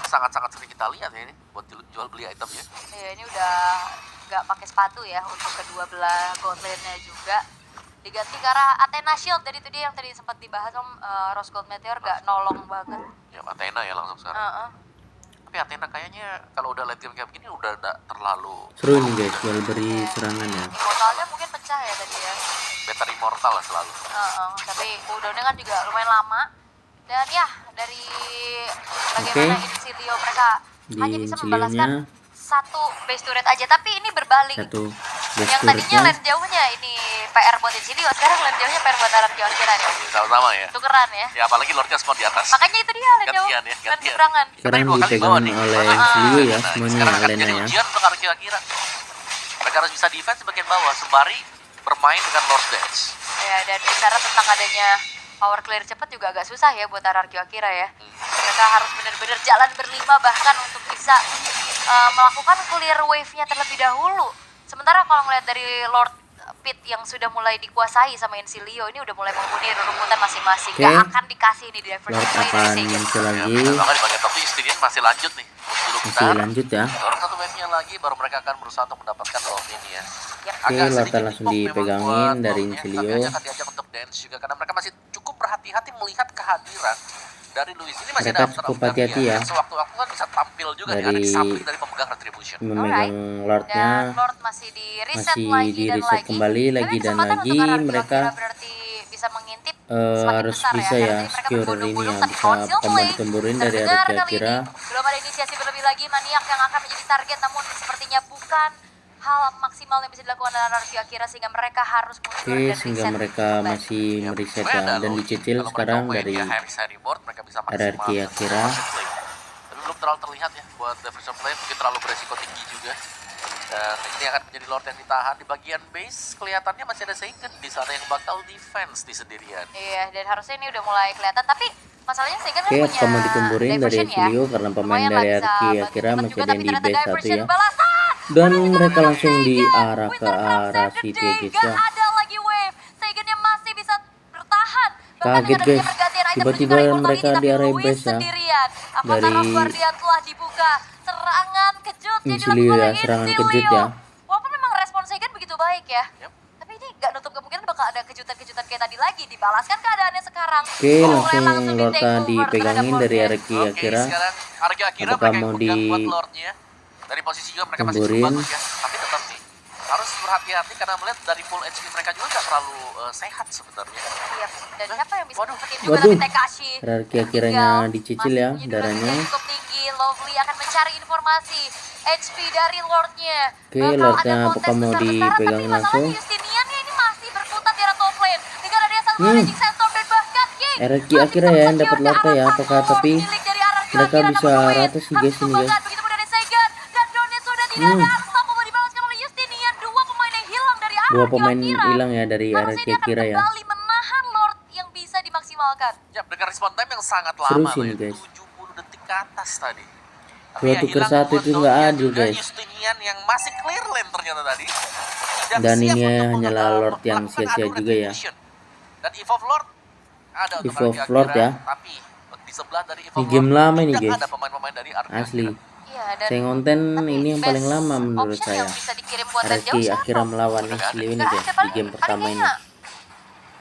sangat-sangat sering kita lihat ya ini buat jual beli itemnya. Iya, ini udah nggak pakai sepatu ya untuk kedua belah gold lane-nya juga. Diganti ke arah Athena Shield, dari itu dia yang tadi sempat dibahas om, Rose Gold Meteor gak nolong banget. Ya Athena ya langsung sekarang. Tapi Athena kayaknya kalau udah late game kayak begini udah terlalu Seru nih guys, jual beri serangan ya. Portalnya mungkin pecah ya tadi ya. better immortal lah selalu. Tapi cooldownnya kan juga lumayan lama. Dan ya, dari bagaimana Insilio mereka Di hanya bisa Insilionya membalaskan satu base turret aja, tapi ini berbalik. satu base Yang tadinya turretnya lane jauhnya ini PR buat Insilio, sekarang lane jauhnya PR buat Aran Kyokira nih. Sama-sama ya. Tukeran ya. Ya apalagi Lordnya spawn di atas. Makanya itu dia lane jauh, Gantian ya, lane gantian. seberangan. sekarang Dua kali dipegang bawah nih. oleh Insilio ya semuanya Sekarang akan Alena jadi ya. ujian untuk Aran Kyokira. Mereka harus bisa defense bagian bawah sembari bermain dengan Lord Dance. Ya, dan bicara tentang adanya power clear cepat juga agak susah ya buat RRQ Akira ya. Mereka harus benar-benar jalan berlima bahkan untuk bisa melakukan clear wave-nya terlebih dahulu. Sementara kalau ngeliat dari Lord Pit yang sudah mulai dikuasai sama Insilio, ini udah mulai menghuni rumputan masing-masing. Oke. Gak akan dikasih nih di diversion Lord play dari akan Seigen. muncul lagi, Bahkan di bagian top Istinian masih lanjut nih. masih lanjut ya. Dorong satu wave-nya lagi baru mereka akan berusaha untuk mendapatkan Lord ini ya. Oke, Agak Lord sedikit langsung dipok memang dipegangin buat dari Lordnya, Insilio. tapi akan diajak untuk dance juga karena mereka masih cukup berhati-hati melihat kehadiran dari Luis. Ini masih Mereka ada cukup hati-hati ya. Sewaktu-waktu kan bisa tampil juga nih, ada Dari di samping dari pemegang Retribution. Memegang Lordnya Dan Lord masih di reset masih lagi di dan reset lagi. kembali Tapi lagi dan kesempatan lagi. untuk RRQ Mereka Akira berarti bisa mengintip semakin harus besar bisa ya. ya Karena tadi mereka secure ini berbondong-bondong, ya, tapi bisa conceal akan play ditemburin dari terdengar RRQ kali Akira. ini. Belum ada inisiasi berlebih lagi, Maniak yang akan menjadi target, namun sepertinya bukan hal maksimal yang bisa dilakukan oleh RRQ Akira sehingga mereka harus mundur Oke, dan sehingga reset mereka kembali. masih Ya, mereset sebenarnya ya ada dan Lord. dicicil Kalau sekarang mereka main dari ya Harris Board, mereka bisa RRQ maksimal Akira. tapi belum terlalu terlihat ya buat diversion play, mungkin terlalu beresiko tinggi juga. Dan ini akan menjadi Lord yang ditahan di bagian base. Kelihatannya masih ada Seigen di sana yang bakal defense di sendirian. Iya, dan harusnya ini udah mulai kelihatan, tapi masalahnya Seigen kan Oke, punya akan mau ditemburin dari diversion ya. Insilio karena pemain Lumayan dari lah bisa RRQ bantu Akira cepat masih juga, ada tapi yang di ternyata base satu diversion ya. balasan. Dan Benar-benar mereka dari langsung Seigen. diarah ke Winter Craft arah save the situ day. ya guys Gak ya. ada lagi wave. Seigen yang masih bisa bertahan. Bahkan Kaget, dengan adanya guys. pergantian item Tiba-tiba menunjukkan immortal mereka ini, tapi diarahin Luis base ya. sendirian. Apakah Dari Rock Guardian telah dibuka? Serangan kejut yang Insilio dilakukan ya, oleh serangan Insilio. kejut ya. Walaupun memang respon Seigen begitu baik ya. Yep. Tapi ini gak nutup kemungkinan bakal ada kejutan-kejutan kayak tadi lagi. Dibalaskan keadaannya sekarang. Oke, Mulai langsung di Lorta takeover dipegangin terhadap dari Lordnya. RRQ Oke, Akira. sekarang RRQ Akira Apakah mereka mau yang pegang buat di- Lordnya. Dari posisi juga mereka masih temburin? cukup bagus ya. Tapi tetap nih, harus berhati-hati karena melihat dari full HP mereka juga nggak terlalu sehat sebenarnya. Iya, dan siapa yang bisa Waduh. ngumpetin juga, Waduh. tapi Tekashi RRQ Akiranya dicicil ya darahnya. cukup tinggi. Lovely akan mencari informasi HP dari Lordnya. Oke, Bakal Lordnya ada kontes apakah mau besar-besaran, tapi dipegangin masalahnya langsung? Justinian ya ini masih berkutat di arah top lane dengan adanya satu Hmm. Raging Sandstorm dan bahkan King RRQ masih Akira bisa ya yang dapat secure ke Lorta arah ya. satu Apakah Lord tapi milik dari RRQ mereka Akira, bisa namun Luis rata sih harus guys ini kembangkan. guys. Begitu pun dari Seigen dan drone-nya sudah tidak ada. Unstoppable dibalaskan oleh Justinian. Dua pemain yang hilang dari RRQ Dua pemain Akira. hilang ya dari Harusnya RRQ ini akan Akira ya. kembali menahan Lord yang bisa dimaksimalkan. Ya, dengan respon time yang sangat Seru lama sih loh nih, ya, guys. 70 detik ke atas tadi. Dua ya, tuker hilang satu buat itu nggak Lordnya adil, juga, guys. Justinian yang masih clear lane ternyata tadi. Tidak Dan siap ini untuk hanyalah Lord yang melakukan sia-sia adu juga ya. retribution. Dan Evolve Lord ada untuk Evolve RRQ Lord Akira, ya. tapi di sebelah dari Ini Evolve game Lord lama nih, tidak guys. ada pemain-pemain dari RRQ Asli. Akira. Iya, dan Saya ngonten tapi ini yang paling best lama menurut option saya. yang bisa dikirim buat lane RRQ jauh siapa? Akira melawan Udah nggak ada. Insilio ini Nggak guys ada, di paling game pertama ini. kayaknya,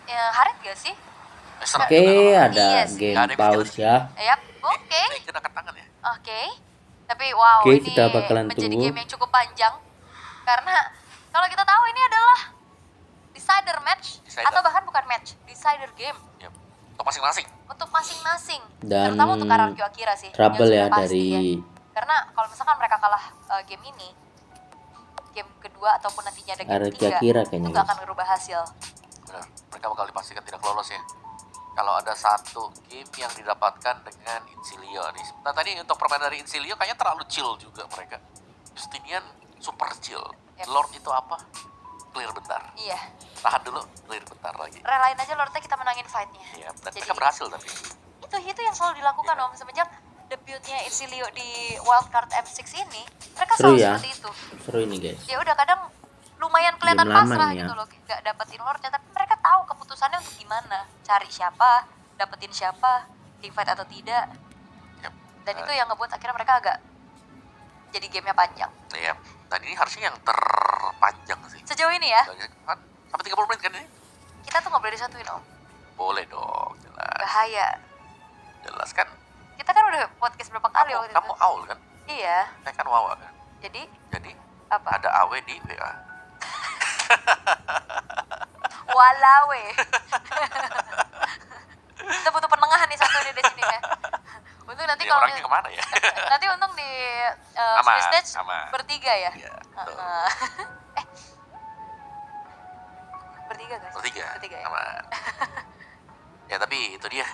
ya, Harit gak sih? Serem Oke, juga loh. ada Iya sih. game Nggak ada yang pause bisa ya. Yap, oke. Seigen angkat tangan ya. Oke. Tapi wow, Oke, ini kita bakalan menjadi tunggu. game yang cukup panjang. Karena kalau kita tahu ini adalah decider match Decider. atau bahkan bukan match, decider game Yep. Untuk masing-masing. untuk masing-masing. Dan Terutama untuk RRQ Akira sih. trouble yang ya sudah pasti dari ya. Karena kalau misalkan mereka kalah game ini, game kedua ataupun nantinya ada game RRQ ketiga, Akira itu kayaknya, nggak guys. akan merubah hasil. Benar. Mereka bakal dipastikan tidak lolos ya. Kalau ada satu game yang didapatkan dengan Insilio nih. Nah tadi untuk permainan dari Insilio kayaknya terlalu chill juga mereka. Justinian super chill. Yep. Lord itu apa? clear bentar. Iya, Tahan dulu, clear bentar lagi. relain aja Lordnya kita menangin fightnya. Iya, dan Jadi- mereka berhasil tapi. Itu yang selalu dilakukan Iya. Om semenjak debutnya Isilio di wildcard M6 ini, mereka Seru selalu ya. seperti itu. Seru ini guys. Ya udah kadang lumayan kelihatan Game lama pasrah nih ya. gitu loh, gak dapetin Lordnya, tapi mereka tahu keputusannya untuk gimana, cari siapa, dapetin siapa, teamfight atau tidak. Yap. Dan itu yang ngebuat akhirnya mereka agak jadi gamenya panjang. Iya. Dan ini harusnya yang terpanjang sih. Sejauh ini ya, Kan sampai 30 menit kan ini? kita tuh nggak boleh disatuin Om, Boleh dong, jelas. bahaya. Jelas kan? Kita kan udah podcast berapa kali waktu Kamu itu. Aul kan? Iya, Saya kan Wawa kan? jadi Jadi apa? ada AW di WA. Walawe. Kita butuh penengah nih satu nih di sini ya. Untung nanti Ini kalau orangnya kemana ya? nanti untung di Aman, Swiss Stage aman. bertiga ya. Iya, betul. Heeh. Bertiga guys. Bertiga, ya. aman. Ya tapi itu dia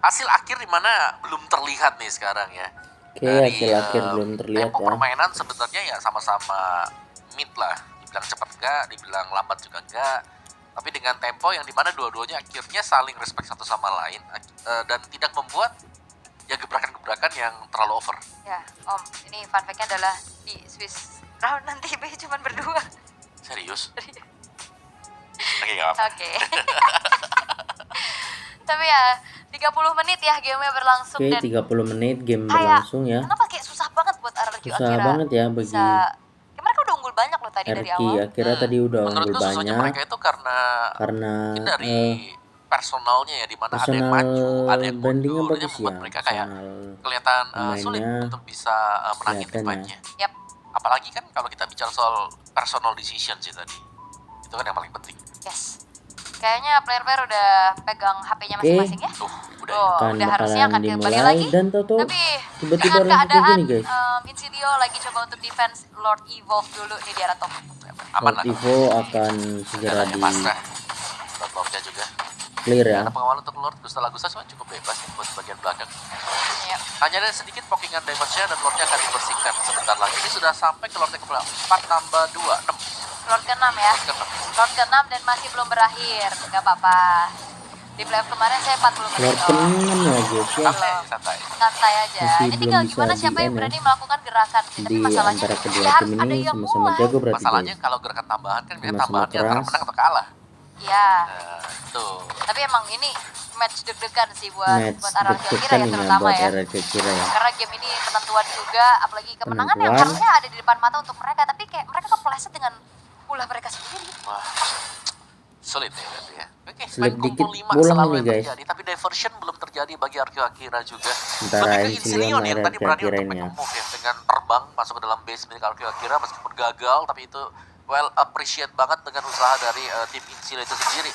hasil akhir di mana belum terlihat nih sekarang ya. Oke, hasil akhir belum terlihat tempo ya. permainan sebenarnya ya sama-sama mid lah. Dibilang cepat enggak, dibilang lambat juga enggak. Tapi dengan tempo yang dimana dua-duanya akhirnya saling respect satu sama lain dan tidak membuat ya gebrakan-gebrakan yang terlalu over. Ya, Om, ini fun fact-nya adalah di Swiss round nanti B cuma berdua. Serius? Oke, nggak apa. Oke. Tapi ya 30 menit ya gamenya berlangsung Oke, dan 30 menit game kayak berlangsung ya. kenapa kayak susah banget buat RRQ Susah akhirnya banget ya bagi bisa ya mereka udah unggul banyak loh tadi dari RQ. awal. Akhirnya tadi udah unggul Menurutku susahnya banyak mereka itu karena karena mungkin dari personalnya ya, di mana ada yang personal maju, ada yang brandingnya mundur, ini bagus membuat ya. mereka kayak Personal kelihatan sulit pemainnya untuk bisa menangin kelihatan ya. fightnya. Yap. Apalagi kan kalau kita bicara soal personal decision sih tadi, itu kan yang paling penting. Yes. Kayaknya player-player udah pegang HP-nya Oke. masing-masing ya. Tuh, udah Oh, akan udah harusnya akan bakalan kembali dimulai lagi. dan Toto Tapi tiba-tiba dengan langsung kayak keadaan gini guys. Insidio lagi coba untuk defense Lord Evolve dulu nih di arah top. aman Lord lah. Evo akan segera Jalannya di pasrah. Buat Lordnya juga. clear ya. Karena pengawal untuk Lord Gusta Lagusta cuma cukup bebas ya buat bagian belakang. Yap. Hanya ada sedikit pokingan damage-nya dan Lordnya akan dibersihkan sebentar lagi. Ini sudah sampai ke Lord yang ke 4 tambah 2, 6. Lord ke-6 ya. Lord ke-6. Lord ke-6 dan masih belum berakhir. Gak apa-apa. Di playoff kemarin saya 40 menit. Lord loh. ke-6 ya guys ya. Santai, santai. Santai aja. Masih Ini tinggal belum bisa gimana siapa di yang end ya. berani melakukan gerakan. Tapi Di masalahnya antara kedua ya harus tim ada ini yang sama-sama mulai. jago berarti Masalahnya guys. kalau gerakan tambahan kan biasanya Sama-sama tambahannya antara keras. menang atau kalah. Iya. Nah, itu. Tapi emang ini match deg-degan sih buat Match buat Araki Akira deg-degan ya ini ya terutama buat ya. RRQ Akira ya. Karena game ini penentuan juga, apalagi kemenangan yang Penentuan. harusnya ada di depan mata untuk mereka, tapi kayak mereka kepleset dengan ulah mereka sendiri. Wah, sulit ya berarti ya. Oke, Sulit main dikit kumpul 5 bolang selalu nih, yang guys. terjadi, tapi diversion belum terjadi bagi Arki Akira juga. Antara Lebih ke Insilio Insilio sama nih yang tadi RRQ berani Akira untuk ini make ya. a move ya, dengan terbang masuk ke dalam base milik Arki Akira meskipun gagal, tapi itu well appreciate banget dengan usaha dari tim Insilio itu sendiri.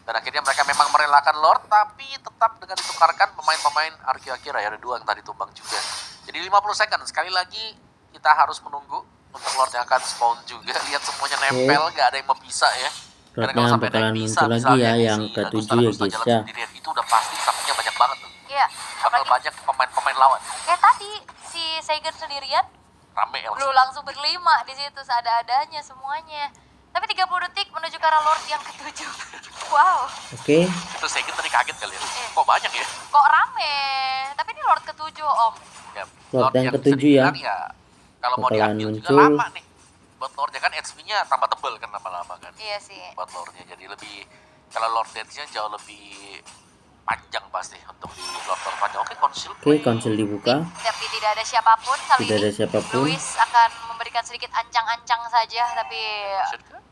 Dan akhirnya mereka memang merelakan Lord, tapi tetap dengan ditukarkan pemain-pemain Arki Akira ya, ada 2 yang tadi tumbang juga. Jadi 50 second, sekali lagi kita harus menunggu untuk Lord yang akan spawn juga. Lihat semuanya nempel, gak ada yang mau bisa ya. Karena kalau Lordnya sampai ada bakalan yang bisa, muncul lagi misalnya ya nih yang si ke-7 Gusta ya Lagusta guys jalan ya. sendirian, itu udah pasti sampingnya banyak banget tuh. Iya, Bakal apalagi banyak pemain-pemain lawan. kayak tadi si Seigen sendirian, Rame ya lu langsung berlima di situ seada-adanya semuanya. Tapi 30 detik menuju ke arah Lord yang ke-7. Wow, Oke, Itu saya tadi kaget kali ya. Iya. Kok banyak ya? kok rame. Tapi ini Lord ke-7 Om. Ya, Lord yang bisa ke-7 ya. dibilang kalau mau Bakalan diambil juga muncul. lama nih. Buat Lordnya kan HP-nya tambah tebel kan lama-lama kan. Iya sih. Buat Lordnya jadi lebih, kalau Lord Dance-nya jauh lebih panjang pasti untuk di Lord panjang. Oke, konsil. oke konsil dibuka. Tapi tidak ada siapapun kali Tidak ini. ada siapapun. Luis akan memberikan sedikit ancang-ancang saja, tapi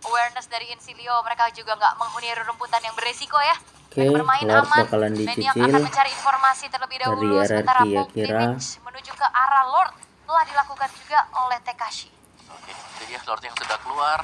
awareness dari Insilio, mereka juga nggak menghuni rumputan yang beresiko ya. Oke, Dan bermain Lord aman. bakalan Dan yang dicicil akan mencari informasi terlebih dari dahulu. RRQ Sementara ya, Pop kira. damage menuju ke arah Lord telah dilakukan juga oleh Tekashi. Oke, jadi ya Lord yang sudah keluar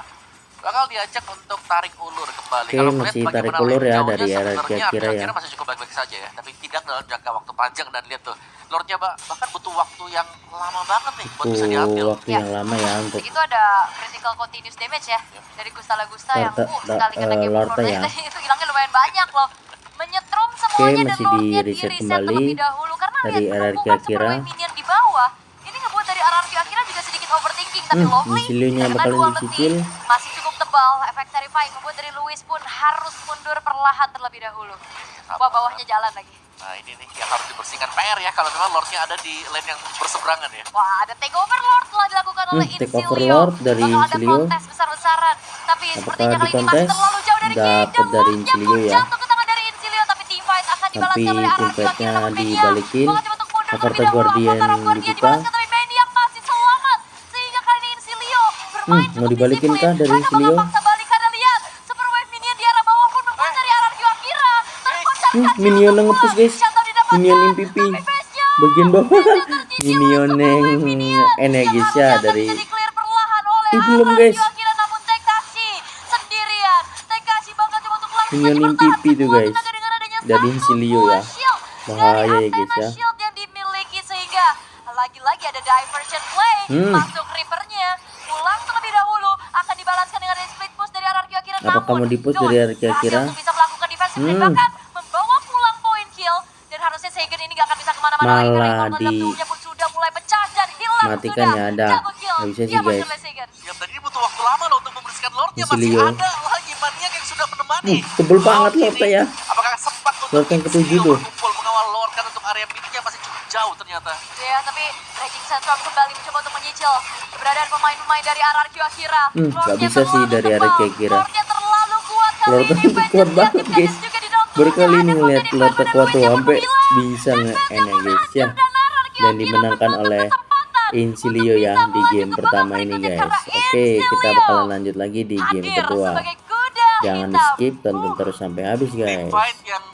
bakal diajak untuk tarik ulur kembali. Oke, Kalau melihat masih bagaimana tarik ulur lane ya jauhnya, dari sebenarnya RRQ Akira ya. Akira masih cukup baik-baik saja ya, tapi tidak dalam jangka waktu panjang. Dan lihat tuh, Lordnya bahkan butuh waktu yang lama banget nih buat bisa diambil. Waktu yang lama ya untuk Begitu ada critical continuous damage ya dari Gusta Lagusta yang sekali kena game Lord Lord ya. itu hilangnya lumayan banyak loh. Menyetrum semuanya dan masih Lordnya di reset di-reset kembali terlebih dahulu karena dari lihat RRQ penumpukan Akira. seperti minion di bawah. Ini ngebuat dari RRQ Akira juga sedikit overthinking, tapi Lovely Insilionya karena bakalan dua dicicil. letih masih cukup tepat global, efek terrifying membuat dari Luis pun harus mundur perlahan terlebih dahulu. Wah, bawahnya jalan lagi. Nah ini nih yang harus dibersihkan PR ya kalau memang Lordnya ada di lane yang berseberangan ya. Wah, ada takeover Lord telah dilakukan oleh takeover Insilio. Lord dari Bakal ada Insilio. kontes besar-besaran. Tapi Apakah sepertinya di kali ini masih kontes? terlalu jauh dari Kay. Dapat Dan dari Lordnya Insilio pun ya. jatuh ke tangan dari Insilio. Tapi teamfight akan Tapi dibalaskan oleh tim Araki fightnya namun Mania dibalikin. mencoba untuk mundur Avatar terlebih dahulu. Guardian Avatar Guardian dibuka. dibalaskan tapi Mania masih selamat. Sehingga kali ini Insilio bermain Mau cukup dibalikin disiplin. kah dari Mereka Insilio? bakal paksa balik karena lihat Super Wave Minion di arah bawah pun membuat dari Araki Akira terpecahkan. Minion yang nge-push guys. Minion MVP bagian bawah. Minion yang energi ya dari belum guys. Minion MVP tuh guys dari Insilio ya. Bahaya ya guys ya. Yang dimiliki sehingga lagi-lagi ada diversion play masuk Reaper-nya pulang terlebih dahulu akan dibalaskan dengan split push dari Araki Akira. Apa kamu di-push dari Araki Akira? Bisa melakukan defensive play bahkan membawa pulang point kill dan harusnya Seigen ini gak akan bisa kemana-mana lagi karena Malah impact dalam tubuhnya pun sudah mulai pecah dan hilang matikan sudah. ya ada. Double kill. Nggak bisa sih, Dia guys. oleh Seigen. Ya tadi butuh waktu lama loh untuk membersihkan Lordnya, masih Insilio. ada lagi Maniak yang sudah menemani. Tebel banget Lord Lordnya ini, ya. Apakah sempat untuk Lord yang ketujuh Insilio tuh. berkumpul mengawal Lord kan untuk area midnya masih cukup jauh ternyata. Ya, tapi Raging Sandstorm kembali mencoba untuk menyicil keberadaan pemain-pemain dari Araki Akira. Nggak bisa sih dari Araki Akira. Lordnya terlalu kuat kali Lord ini. itu kuat Vengeance banget Diaktifkan guys. dan juga di-download. Berkali ini Ada ngeliat Foden Lord di terkuat tuh Luis yang sampai menghilang. bisa nge-enak guys ya. Dan dimenangkan oleh Insilio ya di game pertama ini guys. Oke, kita bakalan lanjut lagi di game Hadir kedua. sebagai kuda Jangan di hitam. skip, tonton terus sampai habis guys. Fight yang